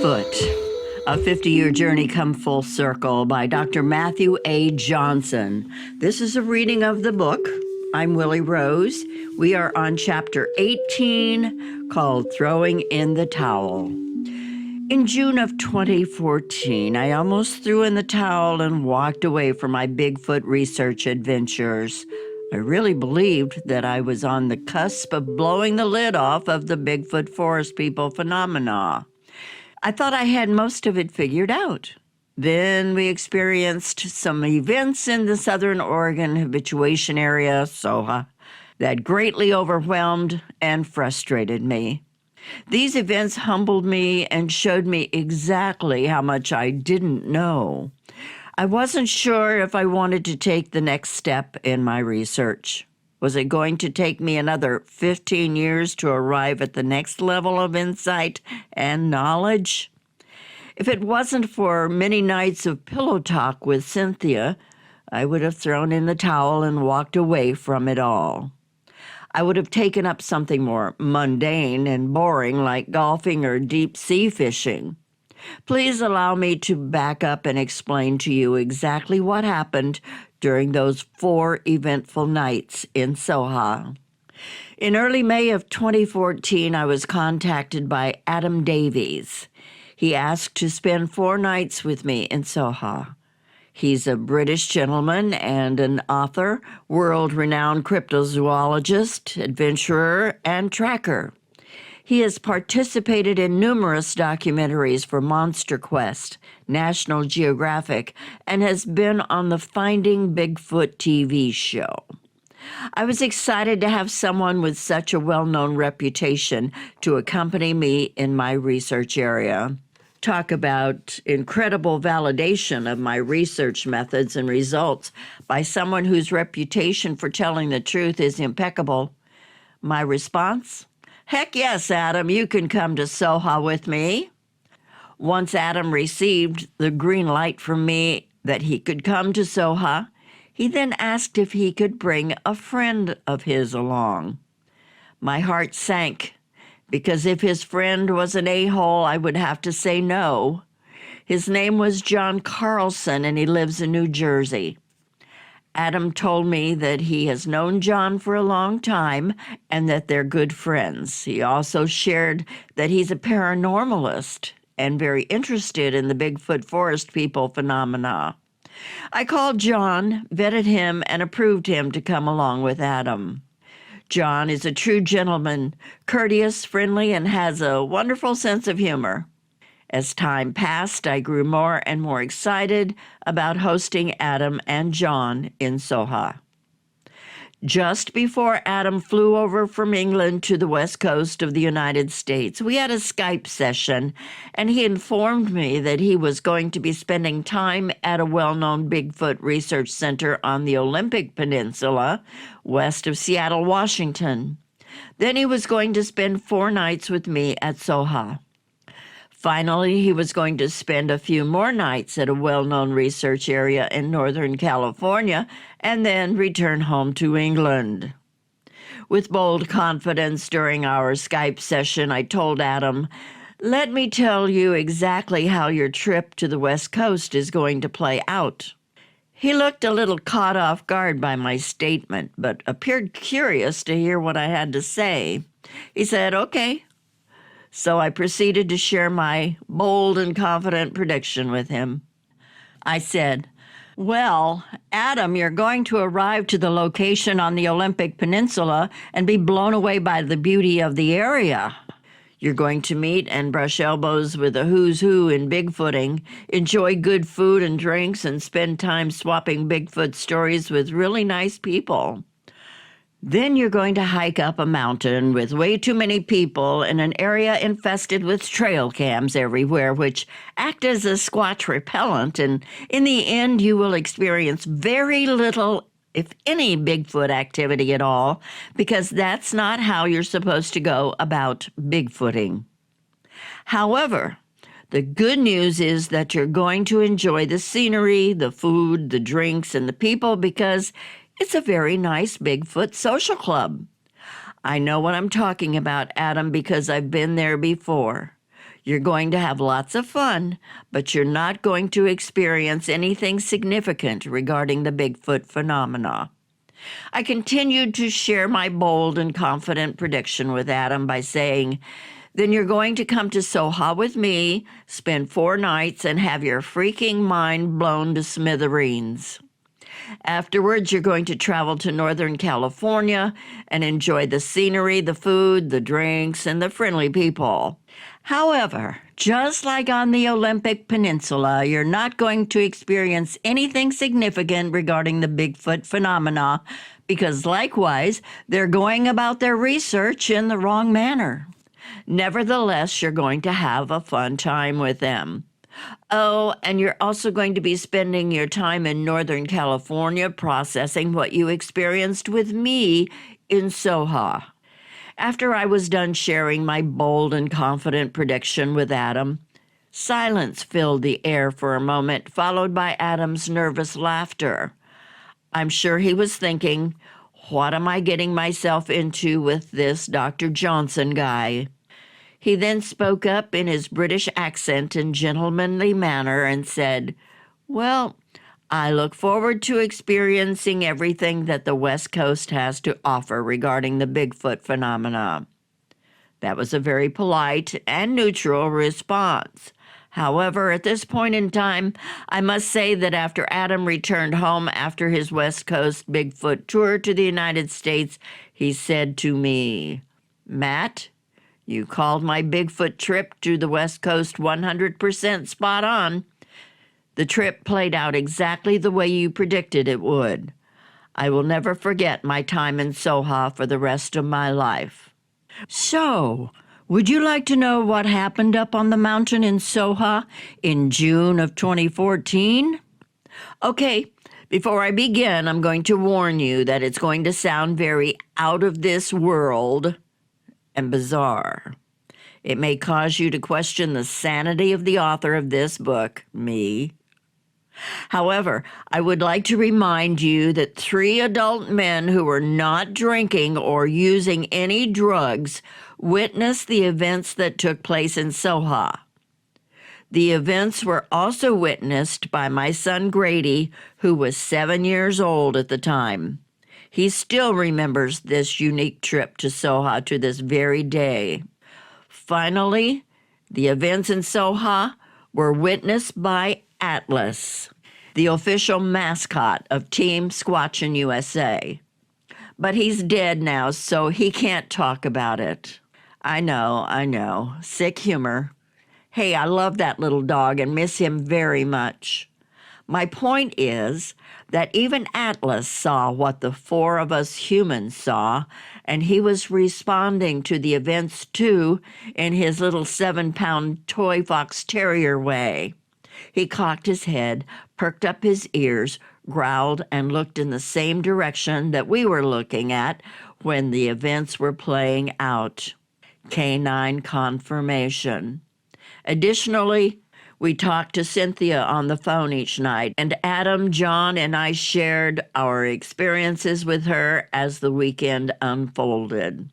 Bigfoot, a 50-year journey come full circle by Dr. Matthew A. Johnson. This is a reading of the book. I'm Willi Rose. We are on chapter 18 called Throwing in the Towel. In June of 2014, I almost threw in the towel and walked away from my Bigfoot research adventures. I really believed that I was on the cusp of blowing the lid off of the Bigfoot forest people phenomena. I thought I had most of it figured out. Then we experienced some events in the Southern Oregon habituation area, SOHA, that greatly overwhelmed and frustrated me. These events humbled me and showed me exactly how much I didn't know. I wasn't sure if I wanted to take the next step in my research. Was it going to take me another 15 years to arrive at the next level of insight and knowledge? If it wasn't for many nights of pillow talk with Cynthia, I would have thrown in the towel and walked away from it all. I would have taken up something more mundane and boring like golfing or deep sea fishing. Please allow me to back up and explain to you exactly what happened during those 4 eventful nights in Soha. In early May of 2014, I was contacted by Adam Davies. He asked to spend 4 nights with me in Soha. He's a British gentleman and an author, world-renowned cryptozoologist, adventurer, and tracker. He has participated in numerous documentaries for Monster Quest, National Geographic, and has been on the Finding Bigfoot TV show. I was excited to have someone with such a well-known reputation to accompany me in my research area. Talk about incredible validation of my research methods and results by someone whose reputation for telling the truth is impeccable. My response? Heck yes, Adam, you can come to Soha with me. Once Adam received the green light from me that he could come to Soha, he then asked if he could bring a friend of his along. My heart sank, because if his friend was an a-hole, I would have to say no. His name was John Carlson, and he lives in New Jersey. Adam told me that he has known John for a long time and that they're good friends. He also shared that he's a paranormalist and very interested in the Bigfoot forest people phenomena. I called John, vetted him, and approved him to come along with Adam. John is a true gentleman, courteous, friendly, and has a wonderful sense of humor. As time passed, I grew more and more excited about hosting Adam and John in Soha. Just before Adam flew over from England to the west coast of the United States, we had a Skype session, and he informed me that he was going to be spending time at a well-known Bigfoot research center on the Olympic Peninsula, west of Seattle, Washington. Then he was going to spend 4 nights with me at Soha. Finally, he was going to spend a few more nights at a well-known research area in Northern California and then return home to England. With bold confidence during our Skype session, I told Adam, "Let me tell you exactly how your trip to the West Coast is going to play out." He looked a little caught off guard by my statement, but appeared curious to hear what I had to say. He said, "Okay." So I proceeded to share my bold and confident prediction with him. I said, "Well, Adam, you're going to arrive to the location on the Olympic Peninsula and be blown away by the beauty of the area. You're going to meet and brush elbows with a who's who in Bigfooting, enjoy good food and drinks, and spend time swapping Bigfoot stories with really nice people. Then you're going to hike up a mountain with way too many people in an area infested with trail cams everywhere, which act as a squatch repellent, and in the end you will experience very little, if any, Bigfoot activity at all, because that's not how you're supposed to go about Bigfooting. However, the good news is that you're going to enjoy the scenery, the food, the drinks, and the people because it's a very nice Bigfoot social club. I know what I'm talking about, Adam, because I've been there before. You're going to have lots of fun, but you're not going to experience anything significant regarding the Bigfoot phenomena. I continued to share my bold and confident prediction with Adam by saying, then you're going to come to Soha with me, spend 4 nights, and have your freaking mind blown to smithereens. Afterwards, you're going to travel to Northern California and enjoy the scenery, the food, the drinks, and the friendly people. However, just like on the Olympic Peninsula, you're not going to experience anything significant regarding the Bigfoot phenomena because likewise, they're going about their research in the wrong manner. Nevertheless, you're going to have a fun time with them. Oh, and you're also going to be spending your time in Northern California processing what you experienced with me in Soha. After I was done sharing my bold and confident prediction with Adam, silence filled the air for a moment, followed by Adam's nervous laughter. I'm sure he was thinking, what am I getting myself into with this Dr. Johnson guy? He then spoke up in his British accent and gentlemanly manner and said, well, I look forward to experiencing everything that the West Coast has to offer regarding the Bigfoot phenomena. That was a very polite and neutral response. However, at this point in time, I must say that after Adam returned home after his West Coast Bigfoot tour to the United States, he said to me, Matt, you called my Bigfoot trip to the West Coast 100% spot on. The trip played out exactly the way you predicted it would. I will never forget my time in Soha for the rest of my life. So, would you like to know what happened up on the mountain in Soha in June of 2014? Okay, before I begin, I'm going to warn you that it's going to sound very out of this world and bizarre. It may cause you to question the sanity of the author of this book, me. However, I would like to remind you that 3 adult men who were not drinking or using any drugs witnessed the events that took place in Soha. The events were also witnessed by my son Grady, who was 7 years old at the time. He still remembers this unique trip to Soha to this very day. Finally, the events in Soha were witnessed by Atlas, the official mascot of Team Squatchin' USA. But he's dead now, so he can't talk about it. I know. Sick humor. Hey, I love that little dog and miss him very much. My point is that even Atlas saw what the 4 of us humans saw, and he was responding to the events too in his little 7-pound toy fox terrier way. He cocked his head, perked up his ears, growled, and looked in the same direction that we were looking at when the events were playing out. Canine confirmation. Additionally, we talked to Cynthia on the phone each night, and Adam, John, and I shared our experiences with her as the weekend unfolded.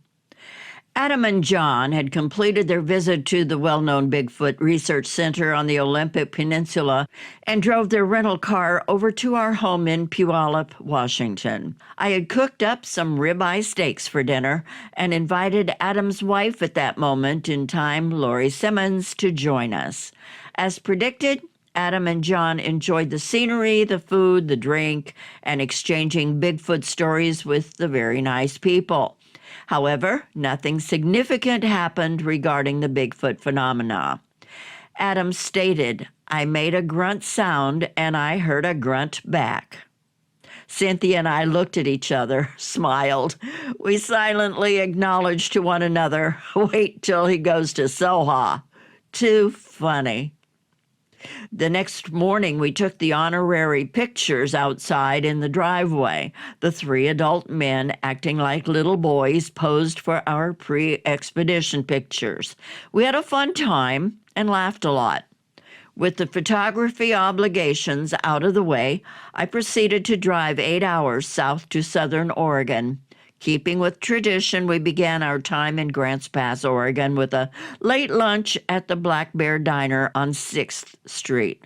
Adam and John had completed their visit to the well-known Bigfoot Research Center on the Olympic Peninsula and drove their rental car over to our home in Puyallup, Washington. I had cooked up some ribeye steaks for dinner and invited Adam's wife at that moment in time, Lori Simmons, to join us. As predicted, Adam and John enjoyed the scenery, the food, the drink, and exchanging Bigfoot stories with the very nice people. However, nothing significant happened regarding the Bigfoot phenomena. Adam stated, I made a grunt sound and I heard a grunt back. Cynthia and I looked at each other, smiled. We silently acknowledged to one another, wait till he goes to Soha. Too funny. The next morning, we took the honorary pictures outside in the driveway. The 3 adult men, acting like little boys, posed for our pre-expedition pictures. We had a fun time and laughed a lot. With the photography obligations out of the way, I proceeded to drive 8 hours south to Southern Oregon, Keeping with tradition, we began our time in Grants Pass, Oregon, with a late lunch at the Black Bear Diner on 6th Street.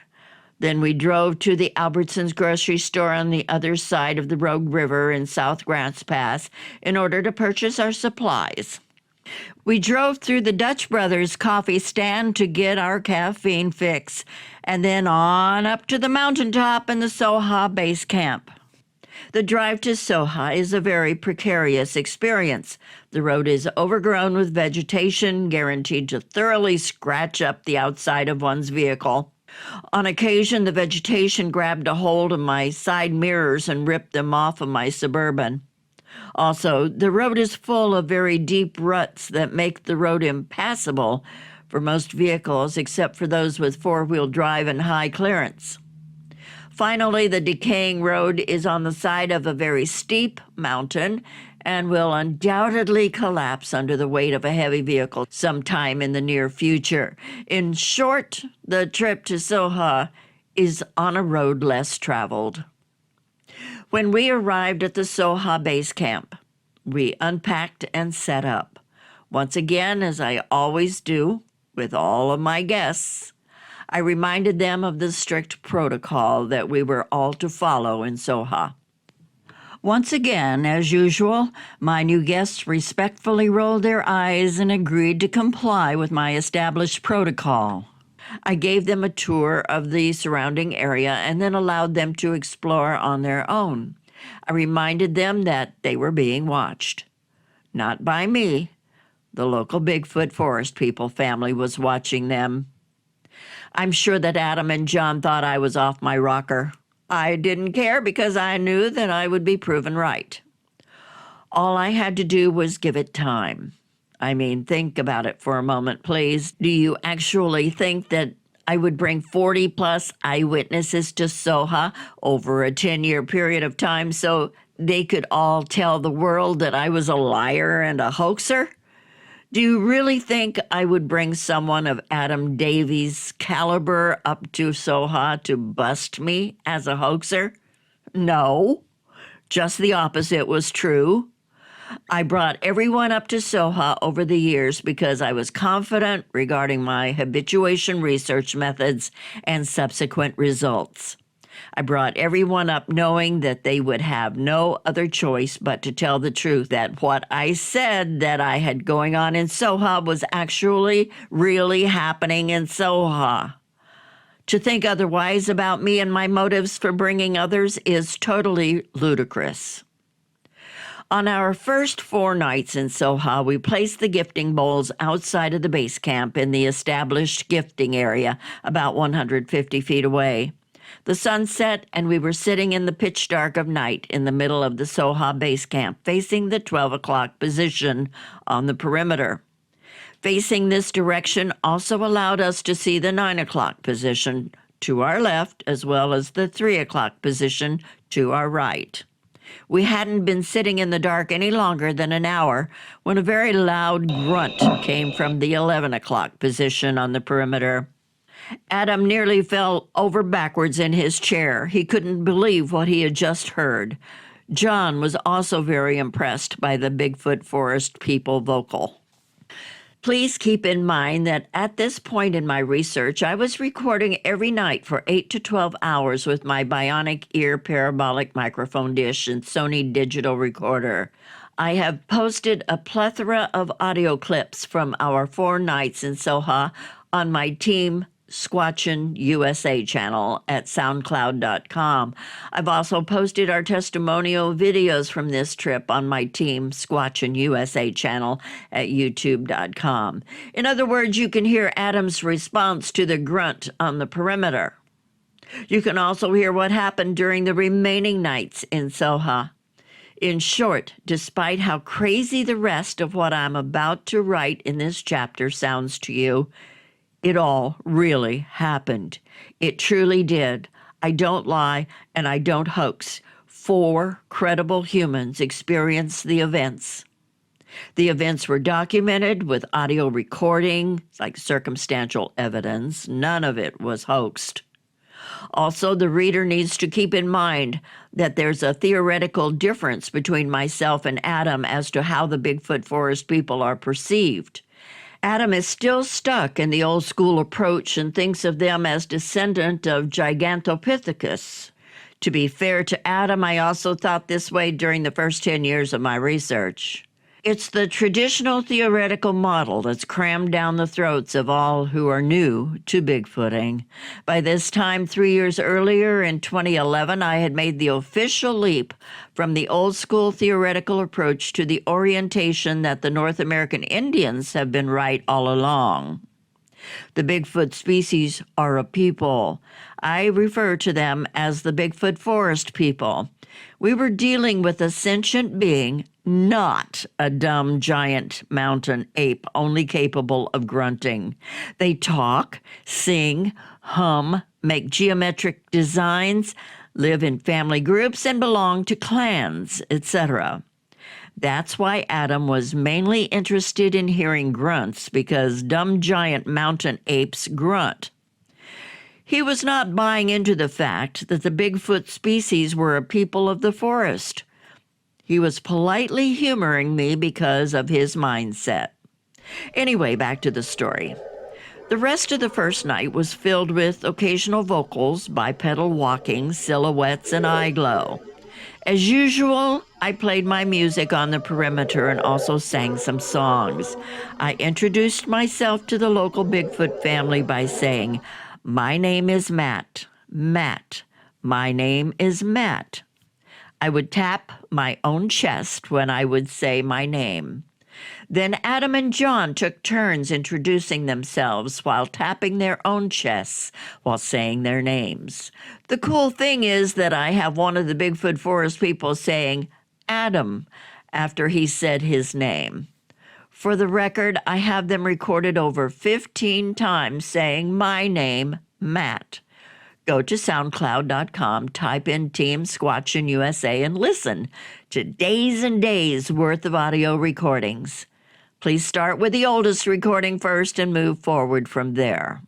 Then we drove to the Albertsons grocery store on the other side of the Rogue River in South Grants Pass in order to purchase our supplies. We drove through the Dutch Brothers coffee stand to get our caffeine fix, and then on up to the mountaintop and the Soha base camp. The drive to Soha is a very precarious experience. The road is overgrown with vegetation, guaranteed to thoroughly scratch up the outside of one's vehicle. On occasion, the vegetation grabbed a hold of my side mirrors and ripped them off of my Suburban. Also, the road is full of very deep ruts that make the road impassable for most vehicles except for those with four-wheel drive and high clearance. Finally, the decaying road is on the side of a very steep mountain and will undoubtedly collapse under the weight of a heavy vehicle sometime in the near future. In short, the trip to Soha is on a road less traveled. When we arrived at the Soha base camp, we unpacked and set up. Once again, as I always do with all of my guests, I reminded them of the strict protocol that we were all to follow in Soha. Once again, as usual, my new guests respectfully rolled their eyes and agreed to comply with my established protocol. I gave them a tour of the surrounding area and then allowed them to explore on their own. I reminded them that they were being watched. Not by me. The local Bigfoot Forest People family was watching them. I'm sure that Adam and John thought I was off my rocker. I didn't care because I knew that I would be proven right. All I had to do was give it time. I mean, think about it for a moment, please. Do you actually think that I would bring 40-plus eyewitnesses to Soha over a 10-year period of time so they could all tell the world that I was a liar and a hoaxer? Do you really think I would bring someone of Adam Davies' caliber up to Soha to bust me as a hoaxer? No, just the opposite was true. I brought everyone up to Soha over the years because I was confident regarding my habituation research methods and subsequent results. I brought everyone up knowing that they would have no other choice but to tell the truth, that what I said that I had going on in Soha was actually really happening in Soha. To think otherwise about me and my motives for bringing others is totally ludicrous. On our first 4 nights in Soha, we placed the gifting bowls outside of the base camp in the established gifting area, about 150 feet away. The sun set, and we were sitting in the pitch dark of night in the middle of the Soha base camp, facing the 12 o'clock position on the perimeter. Facing this direction also allowed us to see the 9 o'clock position to our left, as well as the 3 o'clock position to our right. We hadn't been sitting in the dark any longer than an hour when a very loud grunt came from the 11 o'clock position on the perimeter. Adam nearly fell over backwards in his chair. He couldn't believe what he had just heard. John was also very impressed by the Bigfoot Forest People vocal. Please keep in mind that at this point in my research, I was recording every night for 8 to 12 hours with my bionic ear parabolic microphone dish and Sony digital recorder. I have posted a plethora of audio clips from our 4 nights in Soha on my Team Squatchin USA channel at soundcloud.com. I've also posted our testimonial videos from this trip on my Team Squatchin USA channel at youtube.com. In other words, you can hear Adam's response to the grunt on the perimeter. You can also hear what happened during the remaining nights in Soha. In short, despite how crazy the rest of what I'm about to write in this chapter sounds to you, it all really happened. It truly did. I don't lie and I don't hoax. 4 credible humans experienced the events. The events were documented with audio recording, like circumstantial evidence. None of it was hoaxed. Also, the reader needs to keep in mind that there's a theoretical difference between myself and Adam as to how the Bigfoot forest people are perceived. Adam is still stuck in the old school approach and thinks of them as descendant of Gigantopithecus. To be fair to Adam, I also thought this way during the first 10 years of my research. It's the traditional theoretical model that's crammed down the throats of all who are new to Bigfooting. By this time, 3 years earlier in 2011, I had made the official leap from the old school theoretical approach to the orientation that the North American Indians have been right all along. The Bigfoot species are a people. I refer to them as the Bigfoot forest people. We were dealing with a sentient being, not a dumb giant mountain ape only capable of grunting. They talk, sing, hum, make geometric designs, live in family groups, and belong to clans, etc. That's why Adam was mainly interested in hearing grunts, because dumb giant mountain apes grunt. He was not buying into the fact that the Bigfoot species were a people of the forest. He was politely humoring me because of his mindset. Anyway, back to the story. The rest of the first night was filled with occasional vocals, bipedal walking, silhouettes, and eye glow. As usual, I played my music on the perimeter and also sang some songs. I introduced myself to the local Bigfoot family by saying, "My name is Matt. Matt. My name is Matt." I would tap my own chest when I would say my name. Then Adam and John took turns introducing themselves while tapping their own chests while saying their names. The cool thing is that I have one of the Bigfoot forest people saying, "Adam," after he said his name. For the record, I have them recorded over 15 times saying my name, Matt. Go to SoundCloud.com, type in Team Squatchin' USA, and listen to days and days worth of audio recordings. Please start with the oldest recording first and move forward from there.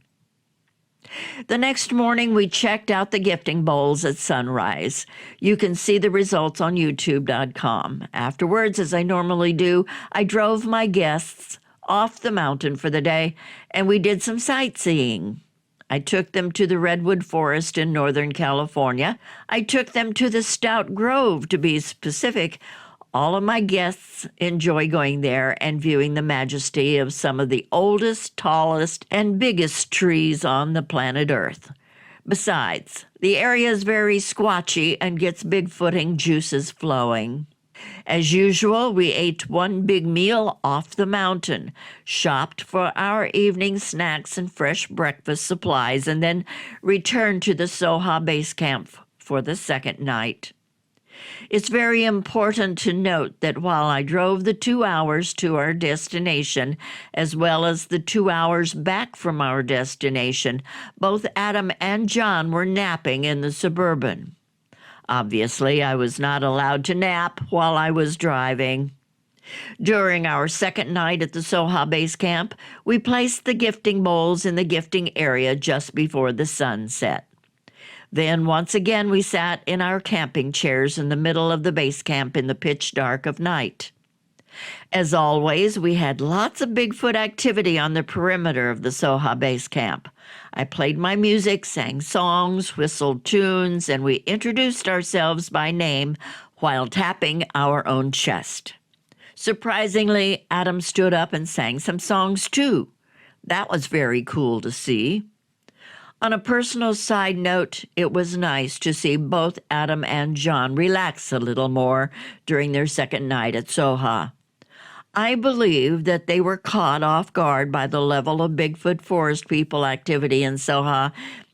The next morning, we checked out the gifting bowls at sunrise. You can see the results on YouTube.com. Afterwards, as I normally do, I drove my guests off the mountain for the day, and we did some sightseeing. I took them to the Redwood Forest in Northern California. I took them to the Stout Grove, to be specific. All of my guests enjoy going there and viewing the majesty of some of the oldest, tallest, and biggest trees on the planet Earth. Besides, the area is very squatchy and gets Bigfooting juices flowing. As usual, we ate one big meal off the mountain, shopped for our evening snacks and fresh breakfast supplies, and then returned to the Soha Base Camp for the second night. It's very important to note that while I drove the 2 hours to our destination, as well as the 2 hours back from our destination, both Adam and John were napping in the Suburban. Obviously, I was not allowed to nap while I was driving. During our second night at the Soha Base Camp, we placed the gifting bowls in the gifting area just before the sun set. Then, once again, we sat in our camping chairs in the middle of the base camp in the pitch dark of night. As always, we had lots of Bigfoot activity on the perimeter of the Soha Base Camp. I played my music, sang songs, whistled tunes, and we introduced ourselves by name while tapping our own chest. Surprisingly, Adam stood up and sang some songs too. That was very cool to see. On a personal side note, it was nice to see both Adam and John relax a little more during their second night at Soha. I believe that they were caught off guard by the level of Bigfoot forest people activity in Soha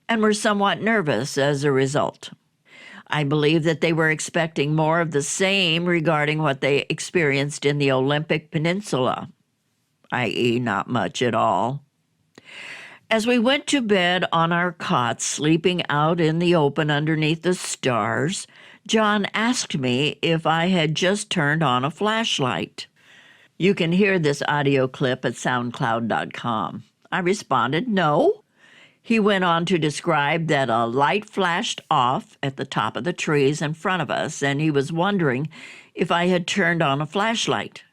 and were somewhat nervous as a result. I believe that they were expecting more of the same regarding what they experienced in the Olympic Peninsula, i.e., not much at all. As we went to bed on our cots, sleeping out in the open underneath the stars, John asked me if I had just turned on a flashlight. You can hear this audio clip at SoundCloud.com. I responded, no. He went on to describe that a light flashed off at the top of the trees in front of us, and he was wondering if I had turned on a flashlight.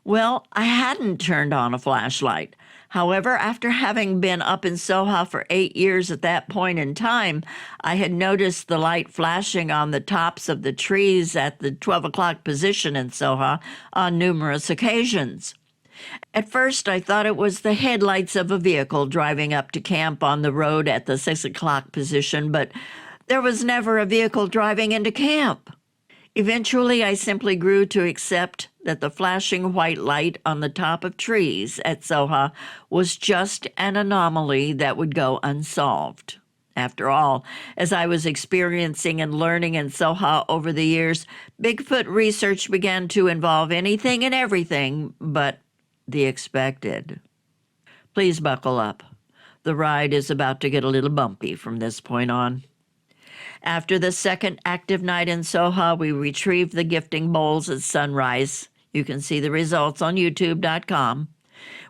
Well, I hadn't turned on a flashlight. However, after having been up in Soha for 8 years at that point in time, I had noticed the light flashing on the tops of the trees at the 12 o'clock position in Soha on numerous occasions. At first, I thought it was the headlights of a vehicle driving up to camp on the road at the 6 o'clock position, but there was never a vehicle driving into camp. Eventually, I simply grew to accept that the flashing white light on the top of trees at Soha was just an anomaly that would go unsolved. After all, as I was experiencing and learning in Soha over the years, Bigfoot research began to involve anything and everything but the expected. Please buckle up. The ride is about to get a little bumpy from this point on. After the second active night in Soha, we retrieved the gifting bowls at sunrise. You can see the results on youtube.com.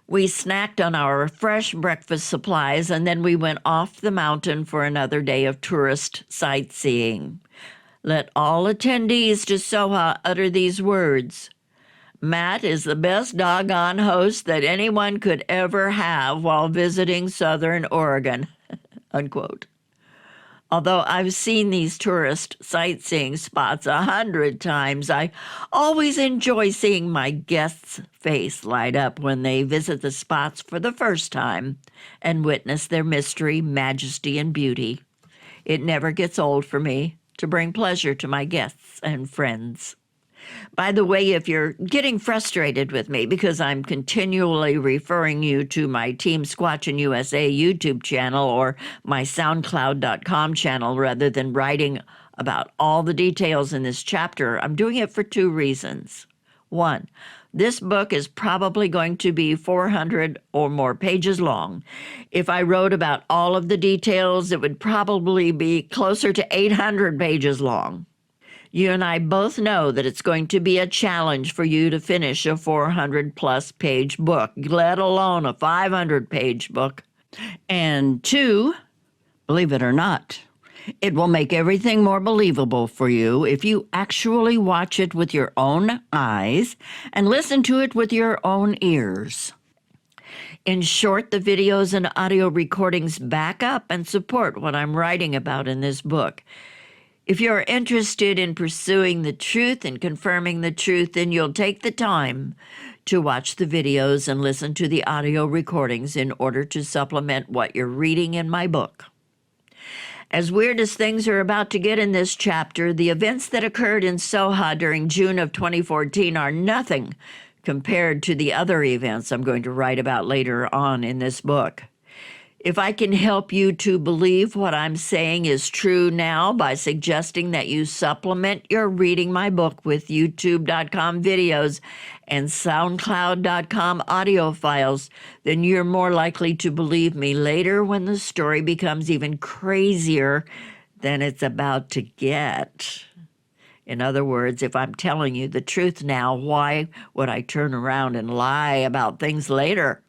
We snacked on our fresh breakfast supplies, and then we went off the mountain for another day of tourist sightseeing. Let all attendees to Soha utter these words. Matt is the best doggone host that anyone could ever have while visiting Southern Oregon, unquote. Although I've seen these tourist sightseeing spots 100 times, I always enjoy seeing my guests' face light up when they visit the spots for the first time and witness their mystery, majesty, and beauty. It never gets old for me to bring pleasure to my guests and friends. By the way, if you're getting frustrated with me because I'm continually referring you to my Team Squatchin' USA YouTube channel or my SoundCloud.com channel rather than writing about all the details in this chapter, I'm doing it for two reasons. One, this book is probably going to be 400 or more pages long. If I wrote about all of the details, it would probably be closer to 800 pages long. You and I both know that it's going to be a challenge for you to finish a 400-plus page book, let alone a 500-page book. And two, believe it or not, it will make everything more believable for you if you actually watch it with your own eyes and listen to it with your own ears. In short, the videos and audio recordings back up and support what I'm writing about in this book. If you're interested in pursuing the truth and confirming the truth, then you'll take the time to watch the videos and listen to the audio recordings in order to supplement what you're reading in my book. As weird as things are about to get in this chapter, the events that occurred in Soha during June of 2014 are nothing compared to the other events I'm going to write about later on in this book. If I can help you to believe what I'm saying is true now by suggesting that you supplement your reading my book with youtube.com videos and soundcloud.com audio files, then you're more likely to believe me later when the story becomes even crazier than it's about to get. In other words, if I'm telling you the truth now, why would I turn around and lie about things later?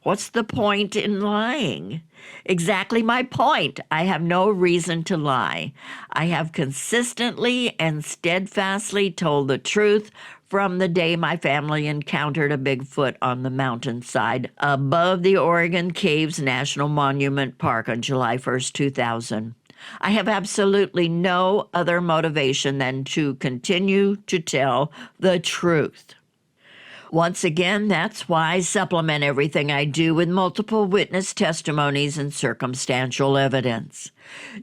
What's the point in lying? Exactly my point. I have no reason to lie. I have consistently and steadfastly told the truth from the day my family encountered a Bigfoot on the mountainside above the Oregon Caves National Monument Park on July 1st, 2000. I have absolutely no other motivation than to continue to tell the truth. Once again, that's why I supplement everything I do with multiple witness testimonies and circumstantial evidence.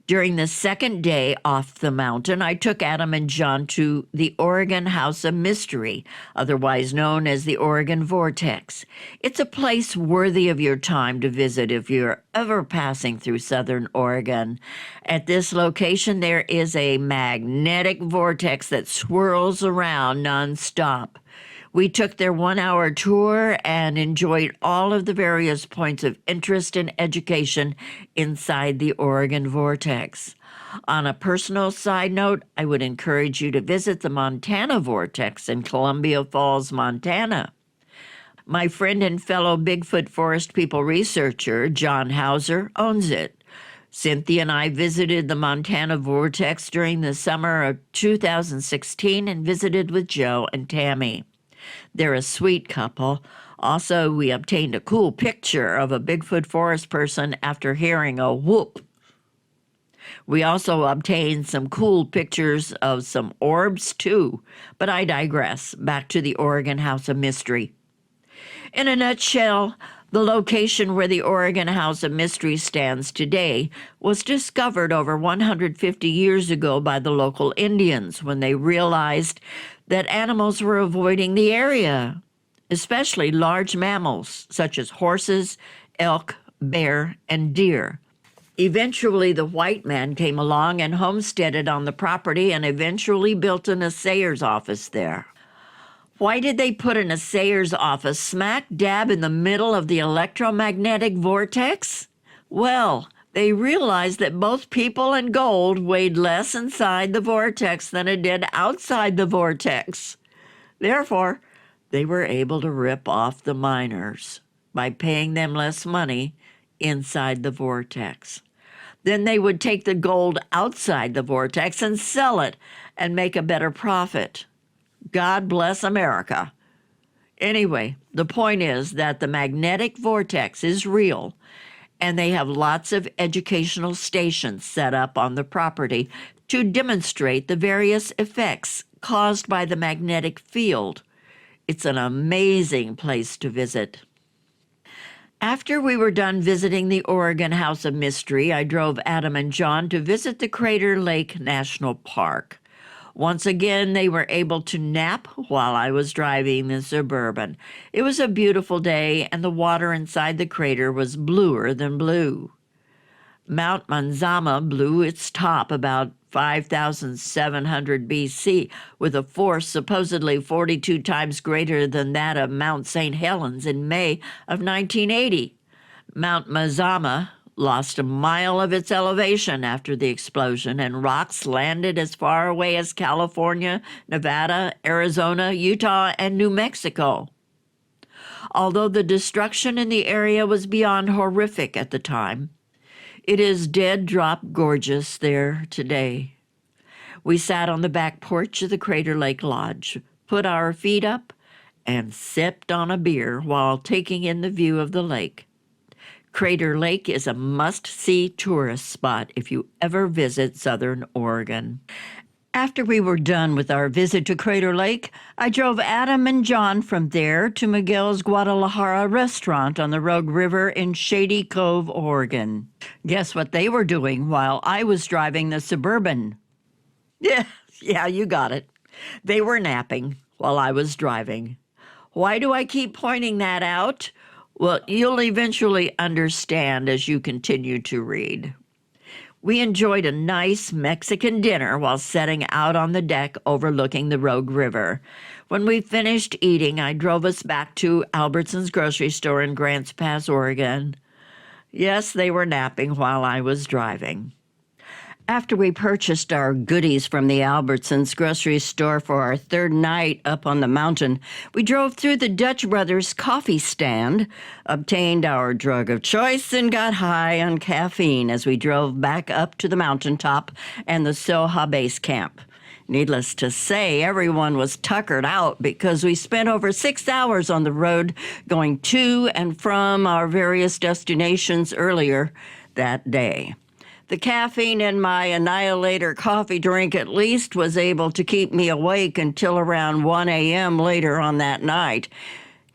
During the second day off the mountain, I took Adam and John to the Oregon House of Mystery, otherwise known as the Oregon Vortex. It's a place worthy of your time to visit if you're ever passing through Southern Oregon. At this location, there is a magnetic vortex that swirls around nonstop. We took their 1-hour tour and enjoyed all of the various points of interest and education inside the Oregon Vortex. On a personal side note, I would encourage you to visit the Montana Vortex in Columbia Falls, Montana. My friend and fellow Bigfoot Forest People researcher, John Hauser, owns it. Cynthia and I visited the Montana Vortex during the summer of 2016 and visited with Joe and Tammy. They're a sweet couple. Also, we obtained a cool picture of a Bigfoot forest person after hearing a whoop. We also obtained some cool pictures of some orbs, too. But I digress. Back to the Oregon House of Mystery. In a nutshell, the location where the Oregon House of Mystery stands today was discovered over 150 years ago by the local Indians when they realized that animals were avoiding the area, especially large mammals such as horses, elk, bear, and deer. Eventually, the white man came along and homesteaded on the property and eventually built an assayer's office there. Why did they put an assayer's office smack dab in the middle of the electromagnetic vortex? Well, they realized that both people and gold weighed less inside the vortex than it did outside the vortex. Therefore, they were able to rip off the miners by paying them less money inside the vortex. Then they would take the gold outside the vortex and sell it and make a better profit. God bless America. Anyway, the point is that the magnetic vortex is real, and they have lots of educational stations set up on the property to demonstrate the various effects caused by the magnetic field. It's an amazing place to visit. After we were done visiting the Oregon House of Mystery, I drove Adam and John to visit the Crater Lake National Park. Once again, they were able to nap while I was driving the Suburban. It was a beautiful day, and the water inside the crater was bluer than blue. Mount Manzama blew its top about 5,700 BC with a force supposedly 42 times greater than that of Mount St. Helens in May of 1980. Mount Manzama lost a mile of its elevation after the explosion, and rocks landed as far away as California, Nevada, Arizona, Utah, and New Mexico. Although the destruction in the area was beyond horrific at the time, it is dead-drop gorgeous there today. We sat on the back porch of the Crater Lake Lodge, put our feet up, and sipped on a beer while taking in the view of the lake. Crater Lake is a must-see tourist spot if you ever visit Southern Oregon. After we were done with our visit to Crater Lake, I drove Adam and John from there to Miguel's Guadalajara restaurant on the Rogue River in Shady Cove, Oregon. Guess what they were doing while I was driving the Suburban? Yeah, you got it. They were napping while I was driving. Why do I keep pointing that out? Well, you'll eventually understand as you continue to read. We enjoyed a nice Mexican dinner while setting out on the deck overlooking the Rogue River. When we finished eating, I drove us back to Albertson's grocery store in Grants Pass, Oregon. Yes, they were napping while I was driving. After we purchased our goodies from the Albertsons grocery store for our third night up on the mountain, we drove through the Dutch Brothers coffee stand, obtained our drug of choice, and got high on caffeine as we drove back up to the mountaintop and the Soha base camp. Needless to say, everyone was tuckered out because we spent over 6 hours on the road going to and from our various destinations earlier that day. The caffeine in my Annihilator coffee drink at least was able to keep me awake until around 1 a.m. later on that night.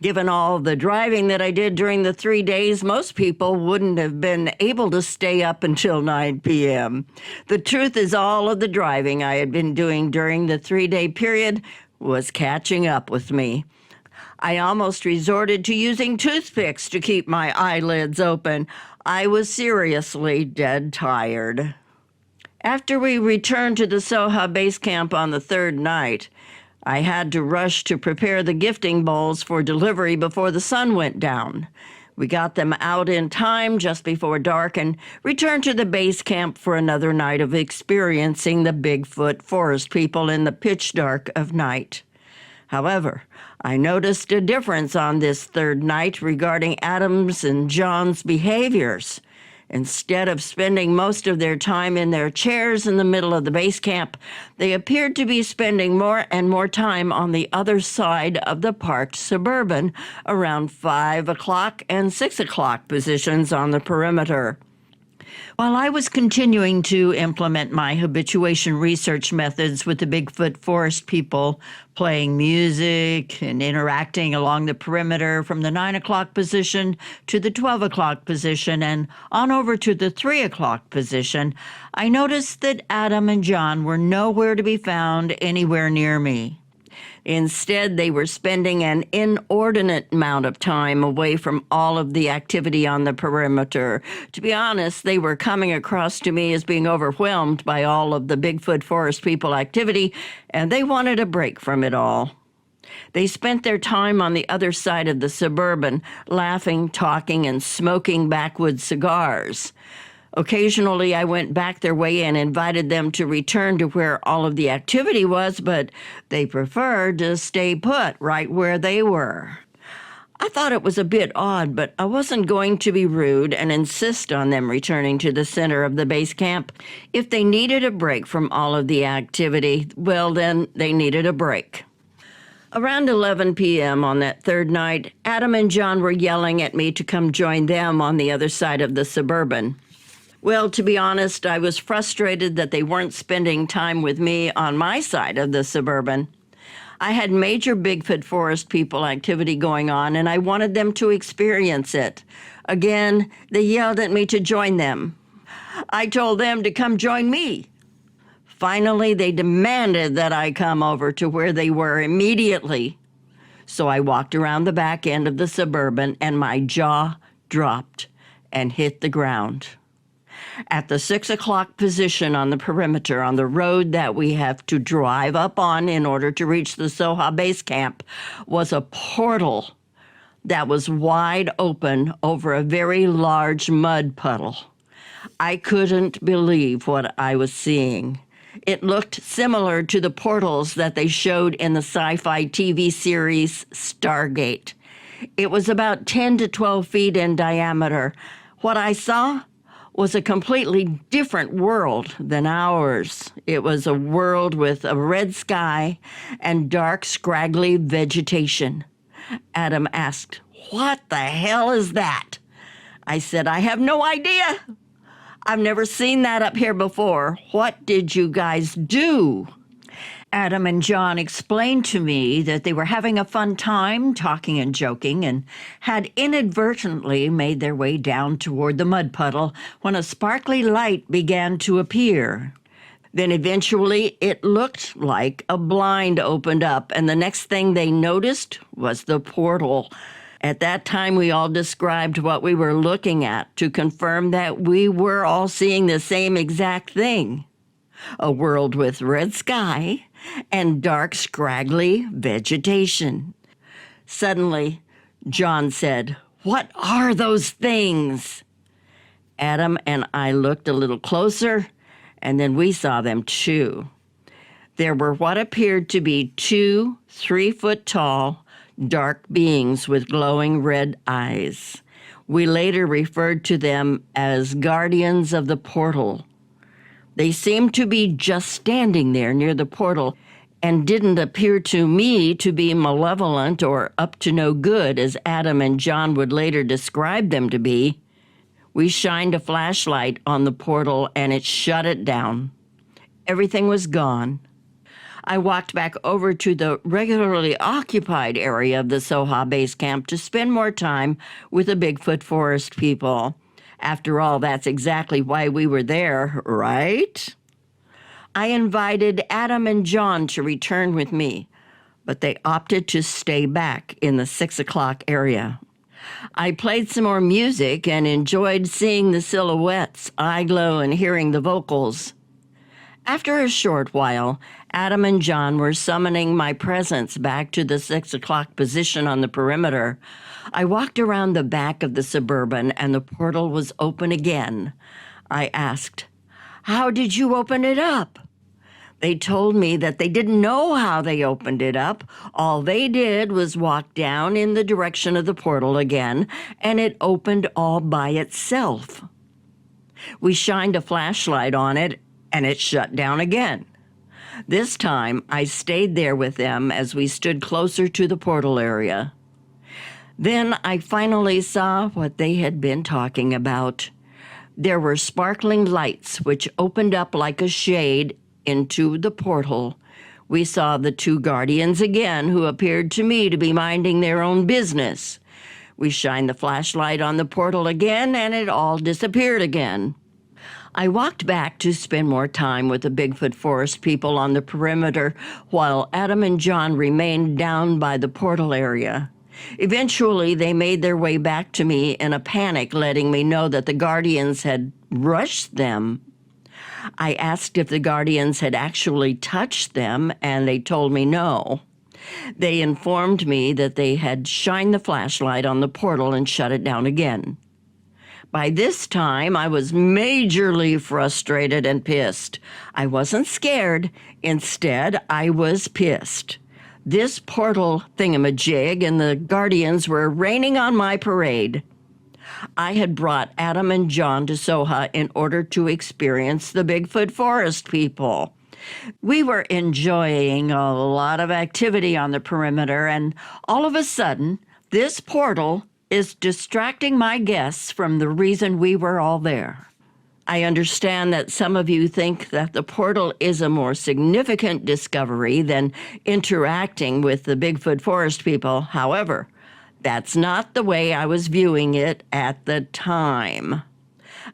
Given all the driving that I did during the 3 days, most people wouldn't have been able to stay up until 9 p.m. The truth is, all of the driving I had been doing during the 3-day period was catching up with me. I almost resorted to using toothpicks to keep my eyelids open. I was seriously dead tired. After we returned to the Soha base camp on the third night, I had to rush to prepare the gifting bowls for delivery before the sun went down. We got them out in time just before dark and returned to the base camp for another night of experiencing the Bigfoot forest people in the pitch dark of night. However, I noticed a difference on this third night regarding Adam's and John's behaviors. Instead of spending most of their time in their chairs in the middle of the base camp, they appeared to be spending more and more time on the other side of the parked Suburban, around 5 o'clock and 6 o'clock positions on the perimeter. While I was continuing to implement my habituation research methods with the Bigfoot Forest people, playing music and interacting along the perimeter from the 9 o'clock position to the 12 o'clock position and on over to the 3 o'clock position, I noticed that Adam and John were nowhere to be found anywhere near me. Instead, they were spending an inordinate amount of time away from all of the activity on the perimeter. To be honest, they were coming across to me as being overwhelmed by all of the Bigfoot Forest people activity, and they wanted a break from it all. They spent their time on the other side of the Suburban, laughing, talking, and smoking backwoods cigars. Occasionally, I went back their way and invited them to return to where all of the activity was, but they preferred to stay put right where they were. I thought it was a bit odd, but I wasn't going to be rude and insist on them returning to the center of the base camp. If they needed a break from all of the activity, well, then they needed a break. Around 11 p.m. on that third night, Adam and John were yelling at me to come join them on the other side of the Suburban. Well, to be honest, I was frustrated that they weren't spending time with me on my side of the Suburban. I had major Bigfoot Forest people activity going on, and I wanted them to experience it. Again, they yelled at me to join them. I told them to come join me. Finally, they demanded that I come over to where they were immediately. So I walked around the back end of the Suburban, and my jaw dropped and hit the ground. At the 6 o'clock position on the perimeter on the road that we have to drive up on in order to reach the Soha base camp was a portal that was wide open over a very large mud puddle. I couldn't believe what I was seeing. It looked similar to the portals that they showed in the sci-fi TV series Stargate. It was about 10 to 12 feet in diameter. What I saw was a completely different world than ours. It was a world with a red sky and dark, scraggly vegetation. Adam asked, "What the hell is that?" I said, "I have no idea. I've never seen that up here before. What did you guys do?" Adam and John explained to me that they were having a fun time talking and joking and had inadvertently made their way down toward the mud puddle when a sparkly light began to appear. Then eventually it looked like a blind opened up, and the next thing they noticed was the portal. At that time, we all described what we were looking at to confirm that we were all seeing the same exact thing. A world with red sky and dark, scraggly vegetation. Suddenly, John said, "What are those things?" Adam and I looked a little closer, and then we saw them too. There were what appeared to be 2 3-foot-tall, dark beings with glowing red eyes. We later referred to them as guardians of the portal. They seemed to be just standing there near the portal and didn't appear to me to be malevolent or up to no good, as Adam and John would later describe them to be. We shined a flashlight on the portal and it shut it down. Everything was gone. I walked back over to the regularly occupied area of the Soha base camp to spend more time with the Bigfoot Forest people. After all, that's exactly why we were there, right? I invited Adam and John to return with me, but they opted to stay back in the 6 o'clock area. I played some more music and enjoyed seeing the silhouettes, eye glow, and hearing the vocals. After a short while, Adam and John were summoning my presence back to the 6 o'clock position on the perimeter. I walked around the back of the Suburban, and the portal was open again. I asked, "How did you open it up?" They told me that they didn't know how they opened it up. All they did was walk down in the direction of the portal again, and it opened all by itself. We shined a flashlight on it, and it shut down again. This time, I stayed there with them as we stood closer to the portal area. Then I finally saw what they had been talking about. There were sparkling lights which opened up like a shade into the portal. We saw the two guardians again, who appeared to me to be minding their own business. We shined the flashlight on the portal again, and it all disappeared again. I walked back to spend more time with the Bigfoot Forest people on the perimeter, while Adam and John remained down by the portal area. Eventually, they made their way back to me in a panic, letting me know that the guardians had rushed them. I asked if the guardians had actually touched them, and they told me no. They informed me that they had shined the flashlight on the portal and shut it down again. By this time, I was majorly frustrated and pissed. I wasn't scared. Instead, I was pissed. This portal thingamajig and the guardians were raining on my parade. I had brought Adam and John to Soha in order to experience the Bigfoot Forest people. We were enjoying a lot of activity on the perimeter, and all of a sudden, this portal is distracting my guests from the reason we were all there. I understand that some of you think that the portal is a more significant discovery than interacting with the Bigfoot Forest people. However, that's not the way I was viewing it at the time.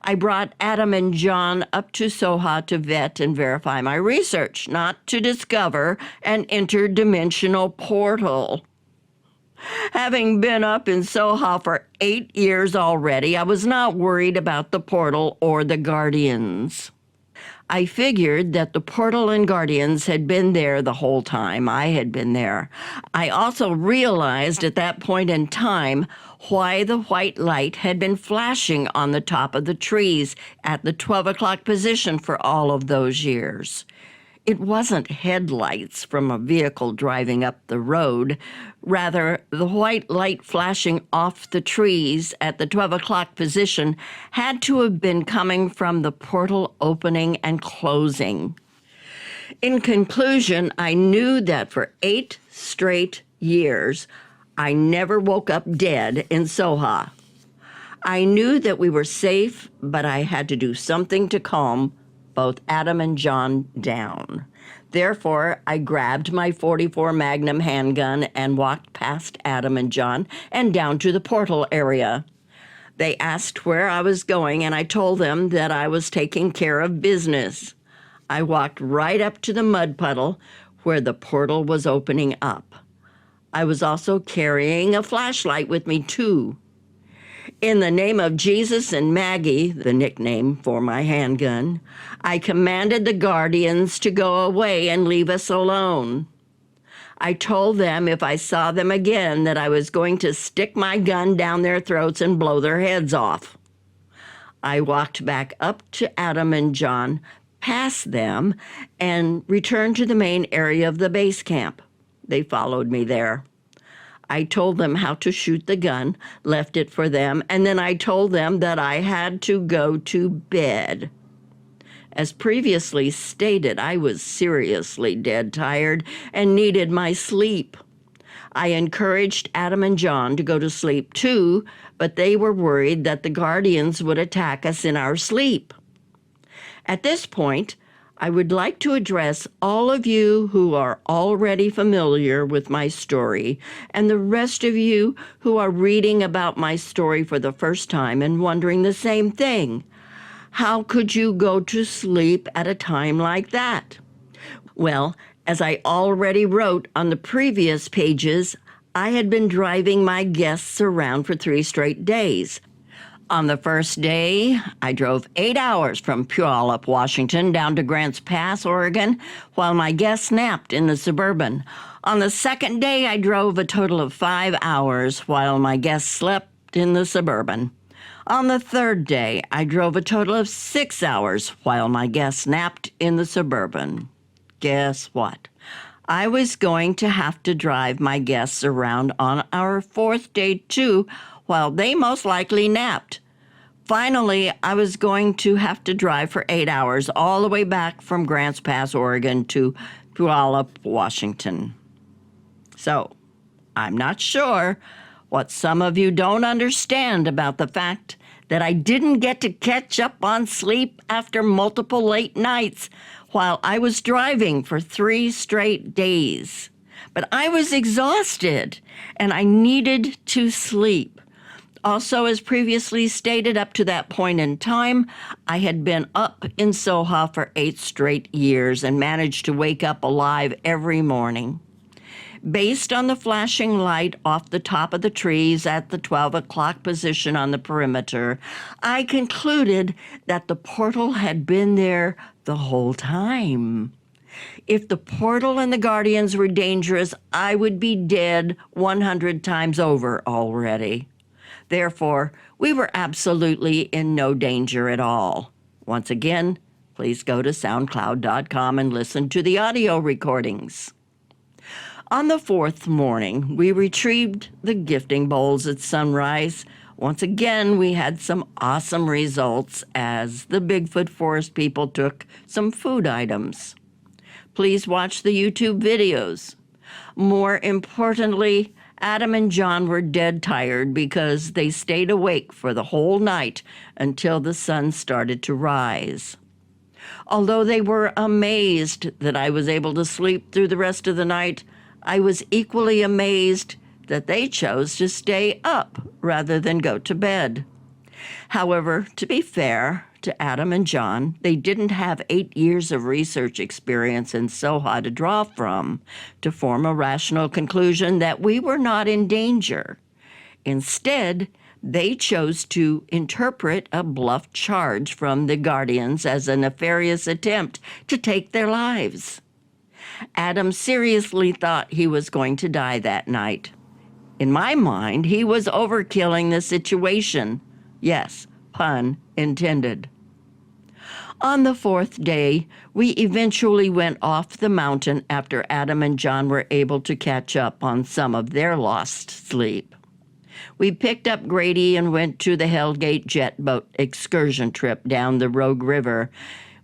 I brought Adam and John up to Soha to vet and verify my research, not to discover an interdimensional portal. Having been up in Soha for 8 years already, I was not worried about the portal or the guardians. I figured that the portal and guardians had been there the whole time I had been there. I also realized at that point in time why the white light had been flashing on the top of the trees at the 12 o'clock position for all of those years. It wasn't headlights from a vehicle driving up the road. Rather, the white light flashing off the trees at the 12 o'clock position had to have been coming from the portal opening and closing. In conclusion, I knew that for 8 straight years, I never woke up dead in Soha. I knew that we were safe, but I had to do something to calm both Adam and John down. Therefore, I grabbed my .44 Magnum handgun and walked past Adam and John and down to the portal area. They asked where I was going, and I told them that I was taking care of business. I walked right up to the mud puddle where the portal was opening up. I was also carrying a flashlight with me, too. In the name of Jesus and Maggie, the nickname for my handgun, I commanded the guardians to go away and leave us alone. I told them if I saw them again that I was going to stick my gun down their throats and blow their heads off. I walked back up to Adam and John, past them, and returned to the main area of the base camp. They followed me there. I told them how to shoot the gun, left it for them, and then I told them that I had to go to bed. As previously stated, I was seriously dead tired and needed my sleep. I encouraged Adam and John to go to sleep too, but they were worried that the guardians would attack us in our sleep. At this point, I would like to address all of you who are already familiar with my story and the rest of you who are reading about my story for the first time and wondering the same thing. How could you go to sleep at a time like that? Well, as I already wrote on the previous pages, I had been driving my guests around for 3 straight days. On the first day, I drove 8 hours from Puyallup, Washington, down to Grants Pass, Oregon, while my guests napped in the Suburban. On the second day, I drove a total of 5 hours while my guests slept in the Suburban. On the third day, I drove a total of 6 hours while my guests napped in the Suburban. Guess what? I was going to have to drive my guests around on our fourth day too, while they most likely napped. Finally, I was going to have to drive for 8 hours all the way back from Grants Pass, Oregon to Puyallup, Washington. So, I'm not sure what some of you don't understand about the fact that I didn't get to catch up on sleep after multiple late nights while I was driving for 3 straight days. But I was exhausted and I needed to sleep. Also, as previously stated, up to that point in time, I had been up in Soha for 8 straight years and managed to wake up alive every morning. Based on the flashing light off the top of the trees at the 12 o'clock position on the perimeter, I concluded that the portal had been there the whole time. If the portal and the guardians were dangerous, I would be dead 100 times over already. Therefore, we were absolutely in no danger at all. Once again, please go to soundcloud.com and listen to the audio recordings. On the 4th morning, we retrieved the gifting bowls at sunrise. Once again, we had some awesome results as the Bigfoot Forest people took some food items. Please watch the YouTube videos. More importantly, Adam and John were dead tired because they stayed awake for the whole night until the sun started to rise. Although they were amazed that I was able to sleep through the rest of the night, I was equally amazed that they chose to stay up rather than go to bed. However, to be fair to Adam and John, they didn't have 8 years of research experience in Soha to draw from to form a rational conclusion that we were not in danger. Instead, they chose to interpret a bluff charge from the guardians as a nefarious attempt to take their lives. Adam seriously thought he was going to die that night. In my mind, he was overkilling the situation. Yes, pun intended. On the 4th day, we eventually went off the mountain after Adam and John were able to catch up on some of their lost sleep. We picked up Grady and went to the Hellgate jet boat excursion trip down the Rogue River.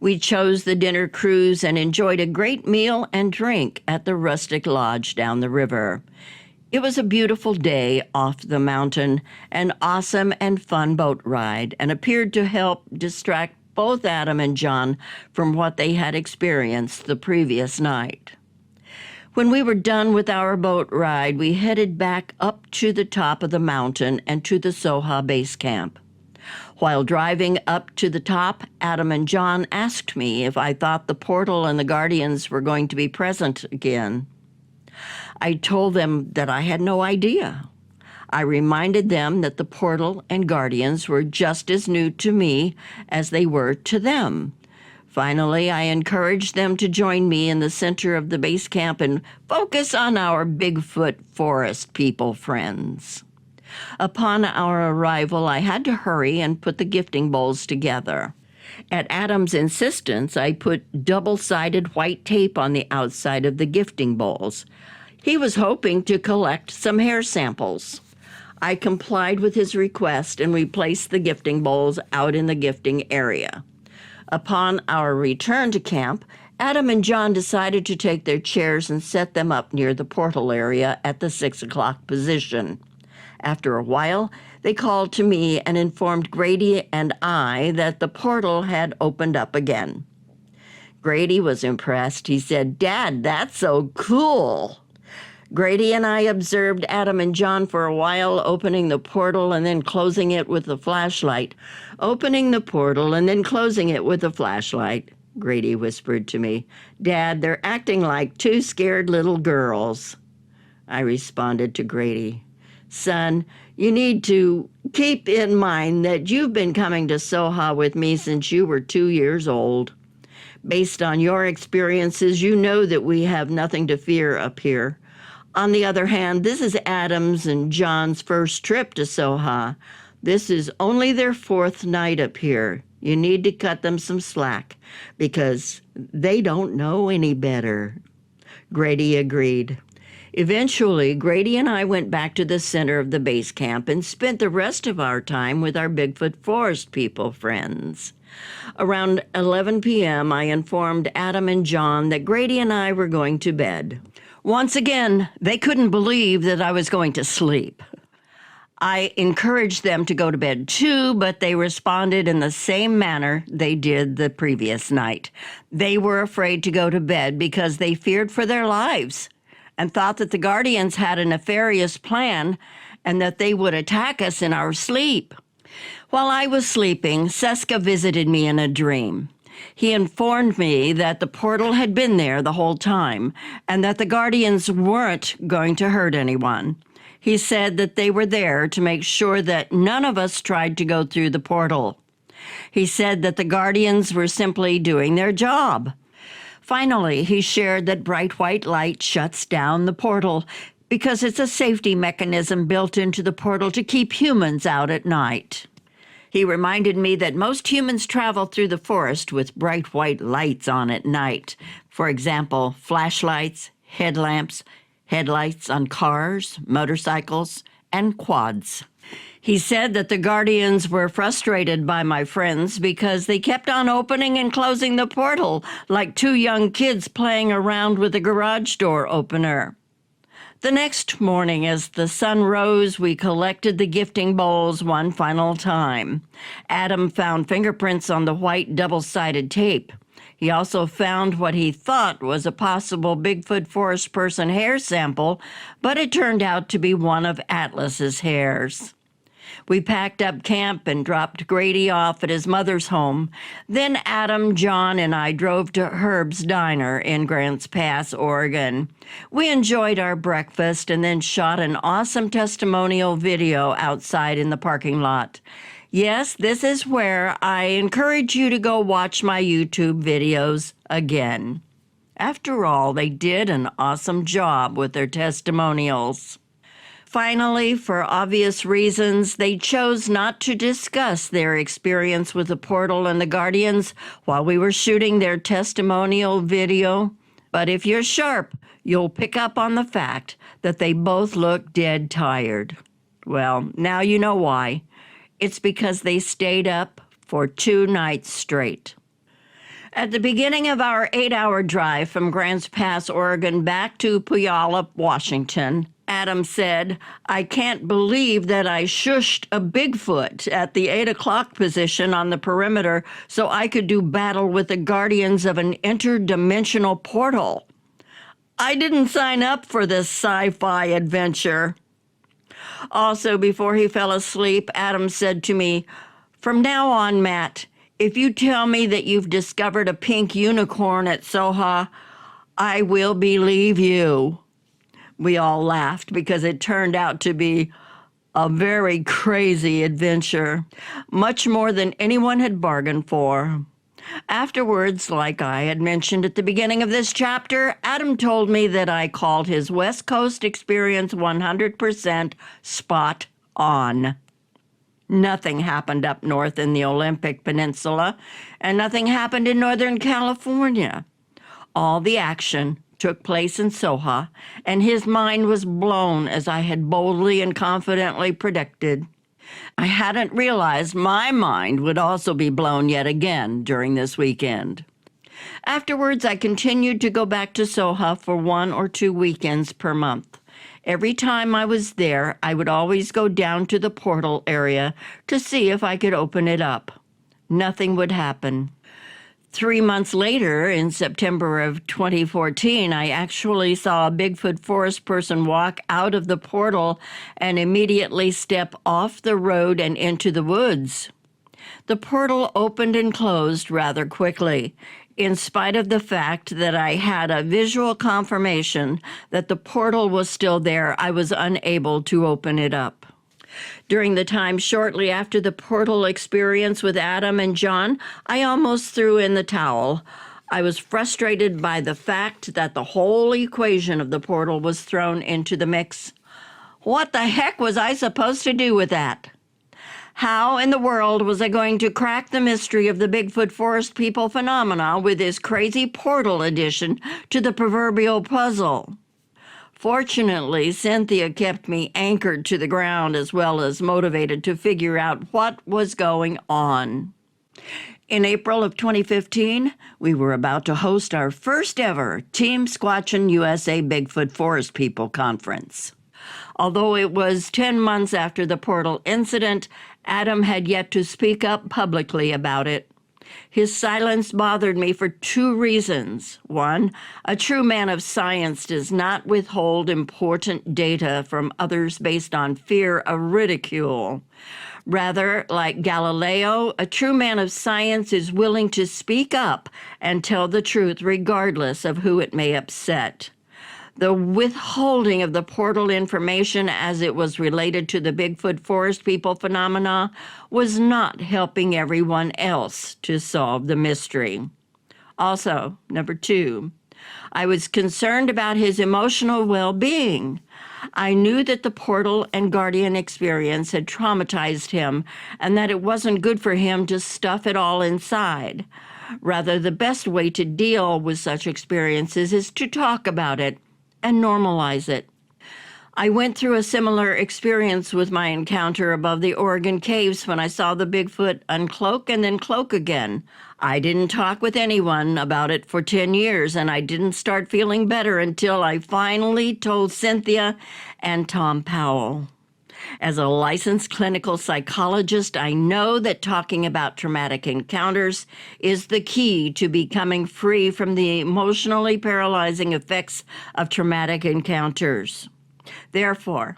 We chose the dinner cruise and enjoyed a great meal and drink at the rustic lodge down the river. It was a beautiful day off the mountain, an awesome and fun boat ride, and appeared to help distract both Adam and John from what they had experienced the previous night. When we were done with our boat ride, we headed back up to the top of the mountain and to the Soha base camp. While driving up to the top, Adam and John asked me if I thought the portal and the guardians were going to be present again. I told them that I had no idea. I reminded them that the portal and guardians were just as new to me as they were to them. Finally, I encouraged them to join me in the center of the base camp and focus on our Bigfoot Forest people friends. Upon our arrival, I had to hurry and put the gifting bowls together. At Adam's insistence, I put double-sided white tape on the outside of the gifting bowls. He was hoping to collect some hair samples. I complied with his request, and we placed the gifting bowls out in the gifting area. Upon our return to camp, Adam and John decided to take their chairs and set them up near the portal area at the 6 o'clock position. After a while, they called to me and informed Grady and I that the portal had opened up again. Grady was impressed. He said, "Dad, that's so cool." Grady and I observed Adam and John for a while, opening the portal and then closing it with the flashlight. Opening the portal and then closing it with the flashlight. Grady whispered to me, "Dad, they're acting like 2 scared little girls." I responded to Grady, "Son, you need to keep in mind that you've been coming to Soha with me since you were 2 years old. Based on your experiences, you know that we have nothing to fear up here. On the other hand, this is Adam's and John's first trip to Soha. This is only their 4th night up here. You need to cut them some slack because they don't know any better. Grady agreed. Eventually, Grady and I went back to the center of the base camp and spent the rest of our time with our Bigfoot Forest people friends. Around 11 p.m., I informed Adam and John that Grady and I were going to bed. Once again, they couldn't believe that I was going to sleep. I encouraged them to go to bed too, but they responded in the same manner they did the previous night. They were afraid to go to bed because they feared for their lives and thought that the Guardians had a nefarious plan and that they would attack us in our sleep. While I was sleeping, Seska visited me in a dream. He informed me that the portal had been there the whole time and that the Guardians weren't going to hurt anyone. He said that they were there to make sure that none of us tried to go through the portal. He said that the Guardians were simply doing their job. Finally, he shared that bright white light shuts down the portal because it's a safety mechanism built into the portal to keep humans out at night. He reminded me that most humans travel through the forest with bright white lights on at night. For example, flashlights, headlamps, headlights on cars, motorcycles, and quads. He said that the Guardians were frustrated by my friends because they kept on opening and closing the portal like two young kids playing around with a garage door opener. The next morning, as the sun rose, we collected the gifting bowls one final time. Adam found fingerprints on the white double-sided tape. He also found what he thought was a possible Bigfoot Forest person hair sample, but it turned out to be one of Atlas's hairs. We packed up camp and dropped Grady off at his mother's home. Then Adam, John, and I drove to Herb's Diner in Grants Pass, Oregon. We enjoyed our breakfast and then shot an awesome testimonial video outside in the parking lot. Yes, this is where I encourage you to go watch my YouTube videos again. After all, they did an awesome job with their testimonials. Finally, for obvious reasons, they chose not to discuss their experience with the portal and the Guardians while we were shooting their testimonial video. But if you're sharp, you'll pick up on the fact that they both look dead tired. Well, now you know why. It's because they stayed up for 2 nights straight. At the beginning of our 8-hour drive from Grants Pass, Oregon, back to Puyallup, Washington, Adam said, "I can't believe that I shushed a Bigfoot at the 8 o'clock position on the perimeter so I could do battle with the Guardians of an interdimensional portal. I didn't sign up for this sci-fi adventure." Also, before he fell asleep, Adam said to me, "From now on, Matt, if you tell me that you've discovered a pink unicorn at Soha, I will believe you." We all laughed because it turned out to be a very crazy adventure, much more than anyone had bargained for. Afterwards, like I had mentioned at the beginning of this chapter, Adam told me that I called his West Coast experience 100% spot on. Nothing happened up north in the Olympic Peninsula, and nothing happened in Northern California. All the action took place in Soha, and his mind was blown as I had boldly and confidently predicted. I hadn't realized my mind would also be blown yet again during this weekend. Afterwards, I continued to go back to Soha for 1 or 2 weekends per month. Every time I was there, I would always go down to the portal area to see if I could open it up. Nothing would happen. 3 months later, in September of 2014, I actually saw a Bigfoot Forest person walk out of the portal and immediately step off the road and into the woods. The portal opened and closed rather quickly. In spite of the fact that I had a visual confirmation that the portal was still there, I was unable to open it up. During the time shortly after the portal experience with Adam and John, I almost threw in the towel. I was frustrated by the fact that the whole equation of the portal was thrown into the mix. What the heck was I supposed to do with that? How in the world was I going to crack the mystery of the Bigfoot forest people phenomena with this crazy portal addition to the proverbial puzzle? Fortunately, Cynthia kept me anchored to the ground as well as motivated to figure out what was going on. In April of 2015, we were about to host our first ever Team Squatchin' USA Bigfoot Forest People Conference. Although it was 10 months after the portal incident, Adam had yet to speak up publicly about it. His silence bothered me for two reasons. One, a true man of science does not withhold important data from others based on fear of ridicule. Rather, like Galileo, a true man of science is willing to speak up and tell the truth regardless of who it may upset. The withholding of the portal information as it was related to the Bigfoot forest people phenomena was not helping everyone else to solve the mystery. Also, number two, I was concerned about his emotional well-being. I knew that the portal and guardian experience had traumatized him and that it wasn't good for him to stuff it all inside. Rather, the best way to deal with such experiences is to talk about it and normalize it. I went through a similar experience with my encounter above the Oregon caves when I saw the Bigfoot uncloak and then cloak again. I didn't talk with anyone about it for 10 years, and I didn't start feeling better until I finally told Cynthia and Tom Powell. As a licensed clinical psychologist, I know that talking about traumatic encounters is the key to becoming free from the emotionally paralyzing effects of traumatic encounters. Therefore,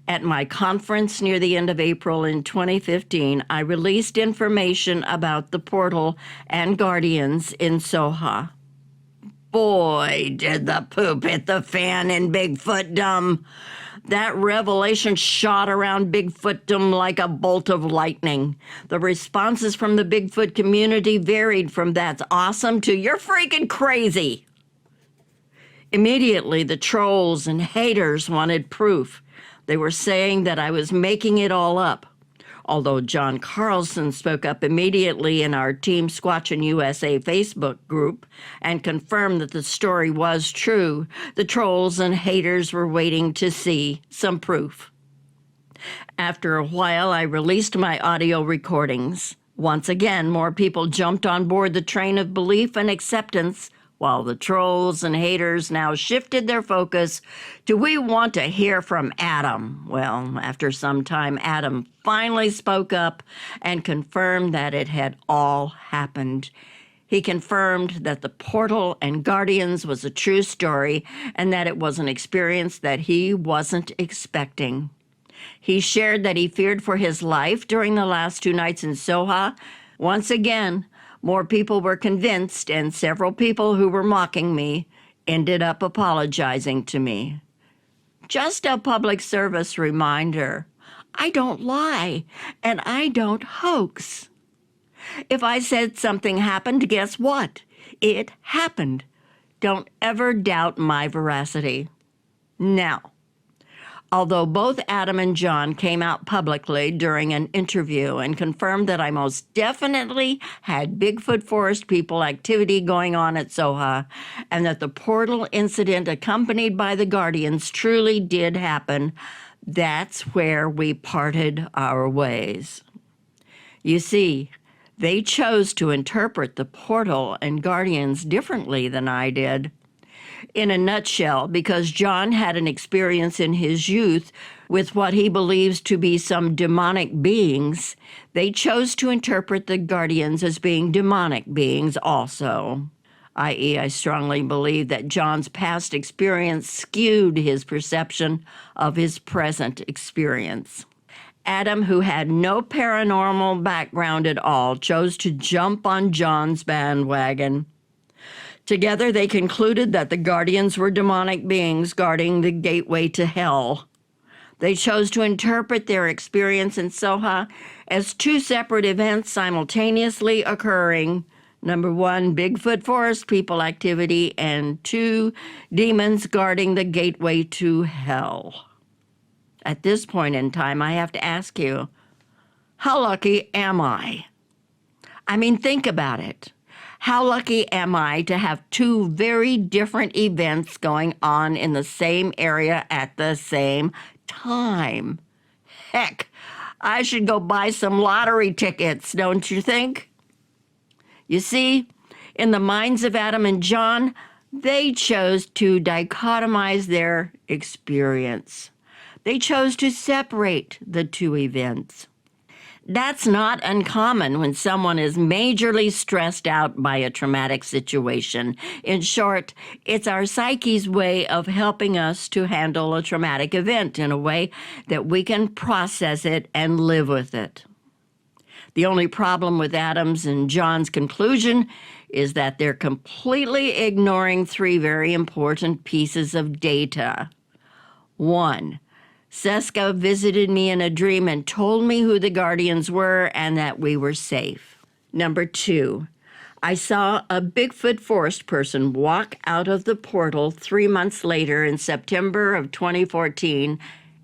at my conference near the end of April in 2015, I released information about the portal and guardians in Soha. Boy, did the poop hit the fan in Bigfootdom. That revelation shot around Bigfootdom like a bolt of lightning. The responses from the Bigfoot community varied from "that's awesome" to "you're freaking crazy." Immediately, the trolls and haters wanted proof. They were saying that I was making it all up. Although John Carlson spoke up immediately in our Team Squatchin' USA Facebook group and confirmed that the story was true, the trolls and haters were waiting to see some proof. After a while, I released my audio recordings. Once again, more people jumped on board the train of belief and acceptance, while the trolls and haters now shifted their focus to "we want to hear from Adam." Well, after some time, Adam finally spoke up and confirmed that it had all happened. He confirmed that the portal and guardians was a true story and that it was an experience that he wasn't expecting. He shared that he feared for his life during the last 2 nights in Soha. Once again, more people were convinced, and several people who were mocking me ended up apologizing to me. Just a public service reminder: I don't lie, and I don't hoax. If I said something happened, guess what? It happened. Don't ever doubt my veracity. Now, although both Adam and John came out publicly during an interview and confirmed that I most definitely had Bigfoot forest people activity going on at Soha, and that the portal incident accompanied by the guardians truly did happen, that's where we parted our ways. You see, they chose to interpret the portal and guardians differently than I did. In a nutshell, because John had an experience in his youth with what he believes to be some demonic beings, they chose to interpret the guardians as being demonic beings also. I.e., I strongly believe that John's past experience skewed his perception of his present experience. Adam, who had no paranormal background at all, chose to jump on John's bandwagon. Together, they concluded that the guardians were demonic beings guarding the gateway to hell. They chose to interpret their experience in Soha as 2 separate events simultaneously occurring. Number 1, Bigfoot forest people activity, and 2, demons guarding the gateway to hell. At this point in time, I have to ask you, How lucky am I? I mean, think about it. How lucky am I to have two very different events going on in the same area at the same time? Heck, I should go buy some lottery tickets, don't you think? You see, in the minds of Adam and John, they chose to dichotomize their experience. They chose to separate the two events. That's not uncommon when someone is majorly stressed out by a traumatic situation. In short, it's our psyche's way of helping us to handle a traumatic event in a way that we can process it and live with it. The only problem with Adam's and John's conclusion is that they're completely ignoring three very important pieces of data. 1. Seska visited me in a dream and told me who the guardians were and that we were safe. 2, I saw a Bigfoot forest person walk out of the portal 3 months later in September of 2014.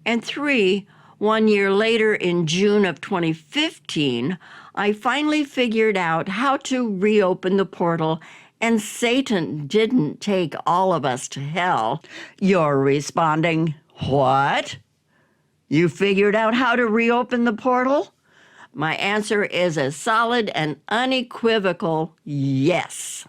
And 3, 1 year later in June of 2015, I finally figured out how to reopen the portal, and Satan didn't take all of us to hell. You're responding, what? You figured out how to reopen the portal? My answer is a solid and unequivocal yes.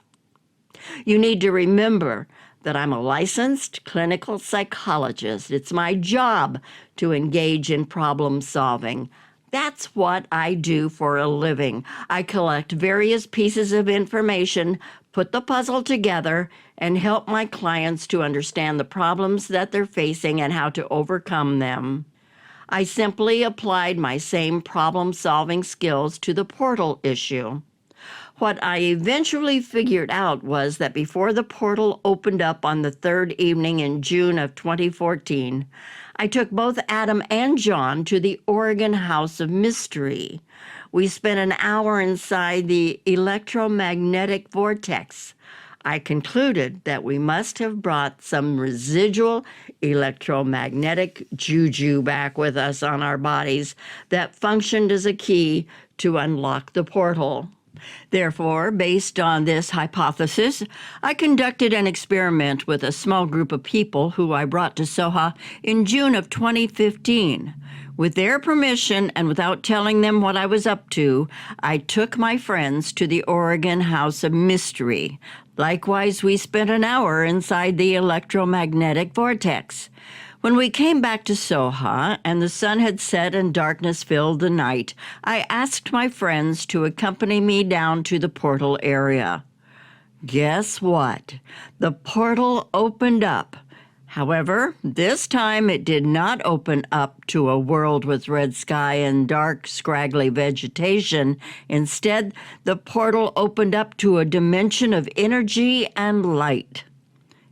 You need to remember that I'm a licensed clinical psychologist. It's my job to engage in problem solving. That's what I do for a living. I collect various pieces of information, put the puzzle together, and help my clients to understand the problems that they're facing and how to overcome them. I simply applied my same problem-solving skills to the portal issue. What I eventually figured out was that before the portal opened up on the third evening in June of 2014, I took both Adam and John to the Oregon House of Mystery. We spent an hour inside the electromagnetic vortex. I concluded that we must have brought some residual electromagnetic juju back with us on our bodies that functioned as a key to unlock the portal. Therefore, based on this hypothesis, I conducted an experiment with a small group of people who I brought to Soha in June of 2015. With their permission and without telling them what I was up to, I took my friends to the Oregon House of Mystery. Likewise, we spent an hour inside the electromagnetic vortex. When we came back to Soha and the sun had set and darkness filled the night, I asked my friends to accompany me down to the portal area. Guess what? The portal opened up. However, this time it did not open up to a world with red sky and dark, scraggly vegetation. Instead, the portal opened up to a dimension of energy and light.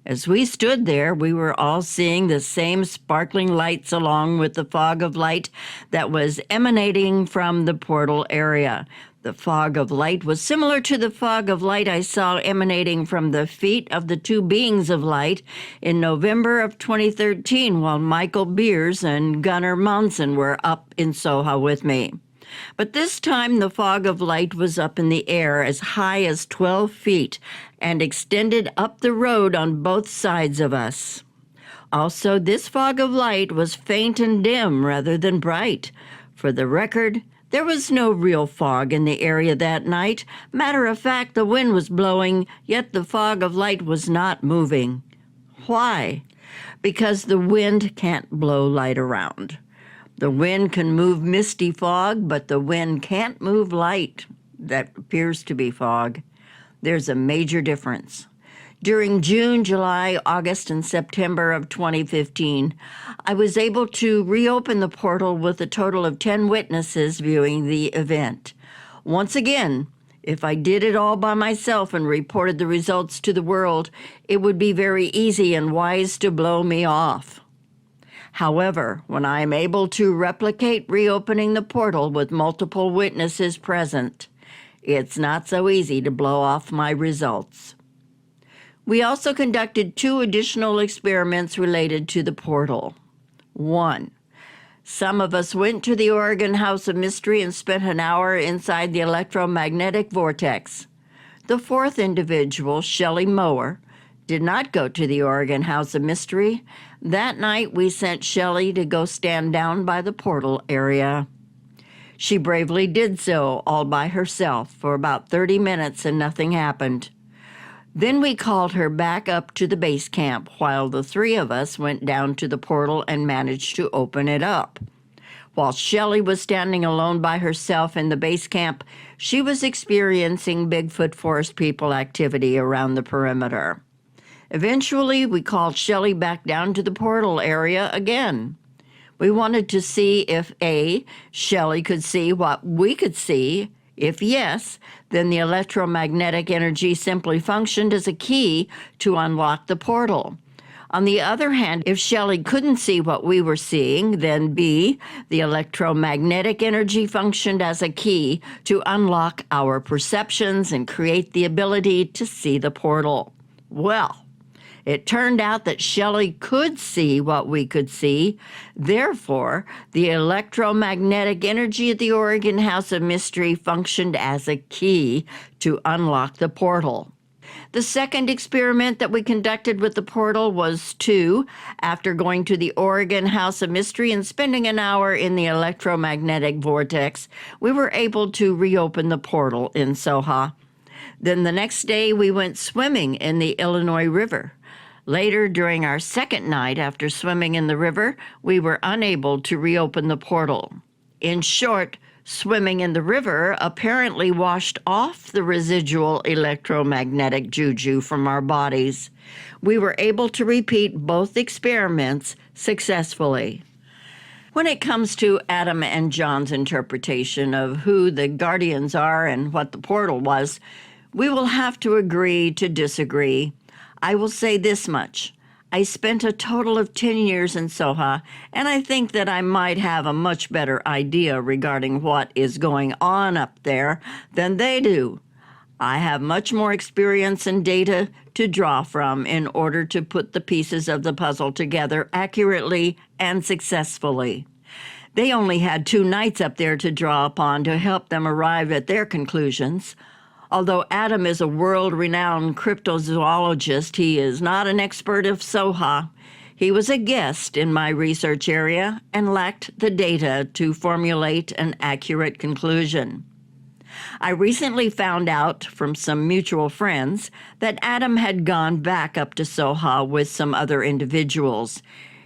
As we stood there, we were all seeing the same sparkling lights along with the fog of light that was emanating from the portal area. The fog of light was similar to the fog of light I saw emanating from the feet of the two beings of light in November of 2013 while Michael Beers and Gunnar Monson were up in Soha with me. But this time the fog of light was up in the air as high as 12 feet and extended up the road on both sides of us. Also, this fog of light was faint and dim rather than bright. For the record, there was no real fog in the area that night. Matter of fact, the wind was blowing, yet the fog of light was not moving. Why? Because the wind can't blow light around. The wind can move misty fog, but the wind can't move light that appears to be fog. There's a major difference. During June, July, August, and September of 2015, I was able to reopen the portal with a total of 10 witnesses viewing the event. Once again, if I did it all by myself and reported the results to the world, it would be very easy and wise to blow me off. However, when I am able to replicate reopening the portal with multiple witnesses present, it's not so easy to blow off my results. We also conducted 2 additional experiments related to the portal. 1. Some of us went to the Oregon House of Mystery and spent an hour inside the electromagnetic vortex. The fourth individual, Shelley Mower, did not go to the Oregon House of Mystery. That night, we sent Shelley to go stand down by the portal area. She bravely did so all by herself for about 30 minutes and nothing happened. Then we called her back up to the base camp while the three of us went down to the portal and managed to open it up. While Shelley was standing alone by herself in the base camp, she was experiencing Bigfoot Forest People activity around the perimeter. Eventually, we called Shelley back down to the portal area again. We wanted to see if A, Shelley could see what we could see. If yes, then the electromagnetic energy simply functioned as a key to unlock the portal. On the other hand, if Shelley couldn't see what we were seeing, then B, the electromagnetic energy functioned as a key to unlock our perceptions and create the ability to see the portal. Well, it turned out that Shelley could see what we could see. Therefore, the electromagnetic energy at the Oregon House of Mystery functioned as a key to unlock the portal. The second experiment that we conducted with the portal was after going to the Oregon House of Mystery and spending an hour in the electromagnetic vortex, we were able to reopen the portal in Soha. Then the next day, we went swimming in the Illinois River. Later, during our second night after swimming in the river, we were unable to reopen the portal. In short, swimming in the river apparently washed off the residual electromagnetic juju from our bodies. We were able to repeat both experiments successfully. When it comes to Adam and John's interpretation of who the guardians are and what the portal was, we will have to agree to disagree. I will say this much. I spent a total of 10 years in Soha, and I think that I might have a much better idea regarding what is going on up there than they do. I have much more experience and data to draw from in order to put the pieces of the puzzle together accurately and successfully. They only had 2 nights up there to draw upon to help them arrive at their conclusions. Although Adam is a world-renowned cryptozoologist, he is not an expert of Soha. He was a guest in my research area and lacked the data to formulate an accurate conclusion. I recently found out from some mutual friends that Adam had gone back up to Soha with some other individuals.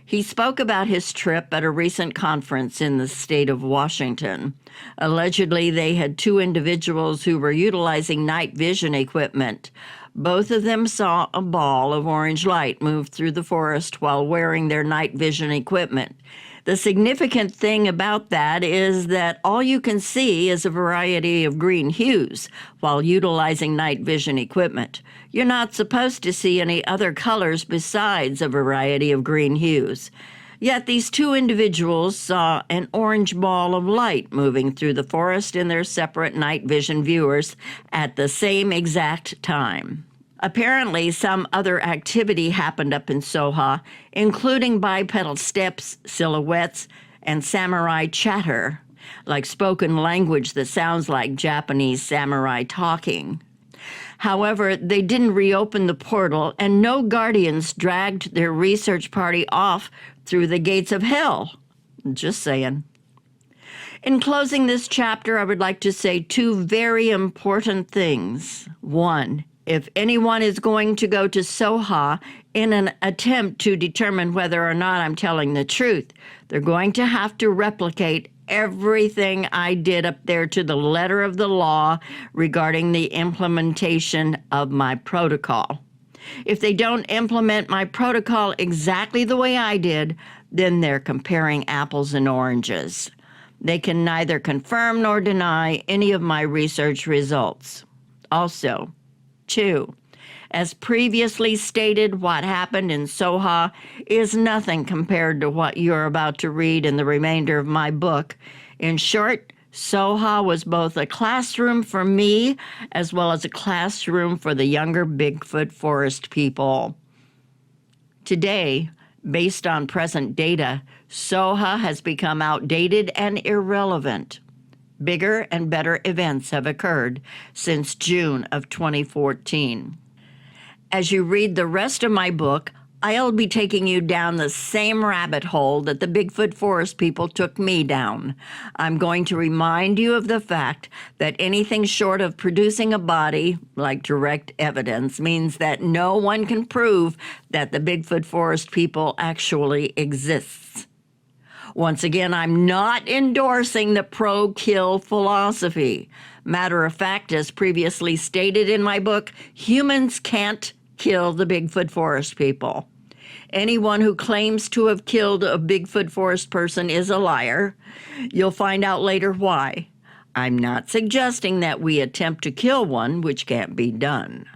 He spoke about his trip at a recent conference in the state of Washington. Allegedly, they had 2 individuals who were utilizing night vision equipment. Both of them saw a ball of orange light move through the forest while wearing their night vision equipment. The significant thing about that is that all you can see is a variety of green hues while utilizing night vision equipment. You're not supposed to see any other colors besides a variety of green hues. Yet these 2 individuals saw an orange ball of light moving through the forest in their separate night vision viewers at the same exact time. Apparently, some other activity happened up in Soha, including bipedal steps, silhouettes, and samurai chatter, like spoken language that sounds like Japanese samurai talking. However, they didn't reopen the portal, and no guardians dragged their research party off through the gates of hell. Just saying. In closing this chapter, I would like to say 2 very important things. 1, if anyone is going to go to Soha in an attempt to determine whether or not I'm telling the truth, they're going to have to replicate everything I did up there to the letter of the law regarding the implementation of my protocol. If they don't implement my protocol exactly the way I did, then they're comparing apples and oranges. They can neither confirm nor deny any of my research results. Also, 2, as previously stated, what happened in Soha is nothing compared to what you're about to read in the remainder of my book. In short, Soha was both a classroom for me as well as a classroom for the younger Bigfoot Forest people. Today, Based on present data, Soha has become outdated and irrelevant. Bigger and better events have occurred since June of 2014. As you read the rest of my book, I'll be taking you down the same rabbit hole that the Bigfoot forest people took me down. I'm going to remind you of the fact that anything short of producing a body, like direct evidence, means that no one can prove that the Bigfoot forest people actually exists. Once again, I'm not endorsing the pro-kill philosophy. Matter of fact, as previously stated in my book, humans can't kill the Bigfoot forest people. Anyone who claims to have killed a Bigfoot forest person is a liar. You'll find out later why. I'm not suggesting that we attempt to kill one, which can't be done.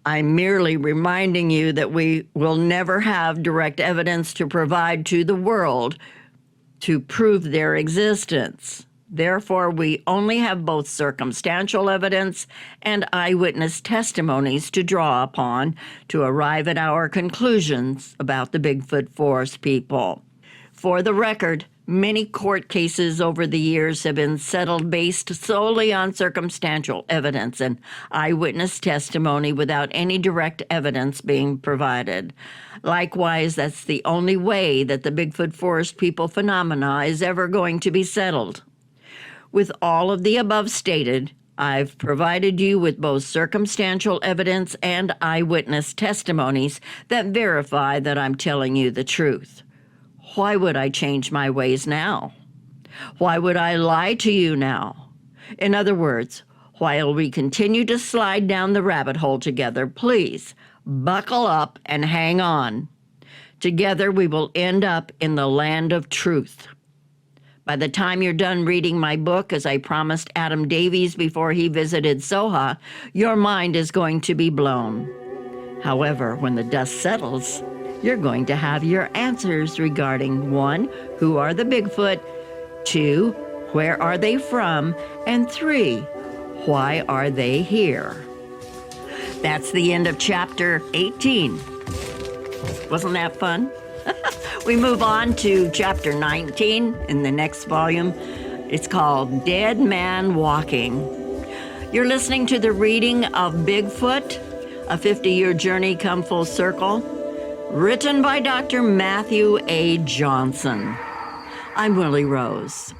I'm merely reminding you that we will never have direct evidence to provide to the world to prove their existence. Therefore, we only have both circumstantial evidence and eyewitness testimonies to draw upon to arrive at our conclusions about the Bigfoot forest people. For the record, many court cases over the years have been settled based solely on circumstantial evidence and eyewitness testimony without any direct evidence being provided. Likewise, that's the only way that the Bigfoot forest people phenomena is ever going to be settled. With all of the above stated, I've provided you with both circumstantial evidence and eyewitness testimonies that verify that I'm telling you the truth. Why would I change my ways now? Why would I lie to you now? In other words, while we continue to slide down the rabbit hole together, please buckle up and hang on. Together we will end up in the land of truth. By the time you're done reading my book, as I promised Adam Davies before he visited Soha, your mind is going to be blown. However, when the dust settles, you're going to have your answers regarding 1, who are the Bigfoot, 2, where are they from, and 3, why are they here? That's the end of chapter 18. Wasn't that fun? We move on to chapter 19 in the next volume. It's called Dead Man Walking. You're listening to the reading of Bigfoot, A 50-Year Journey Come Full Circle, written by Dr. Matthew A. Johnson. I'm Willi Rose.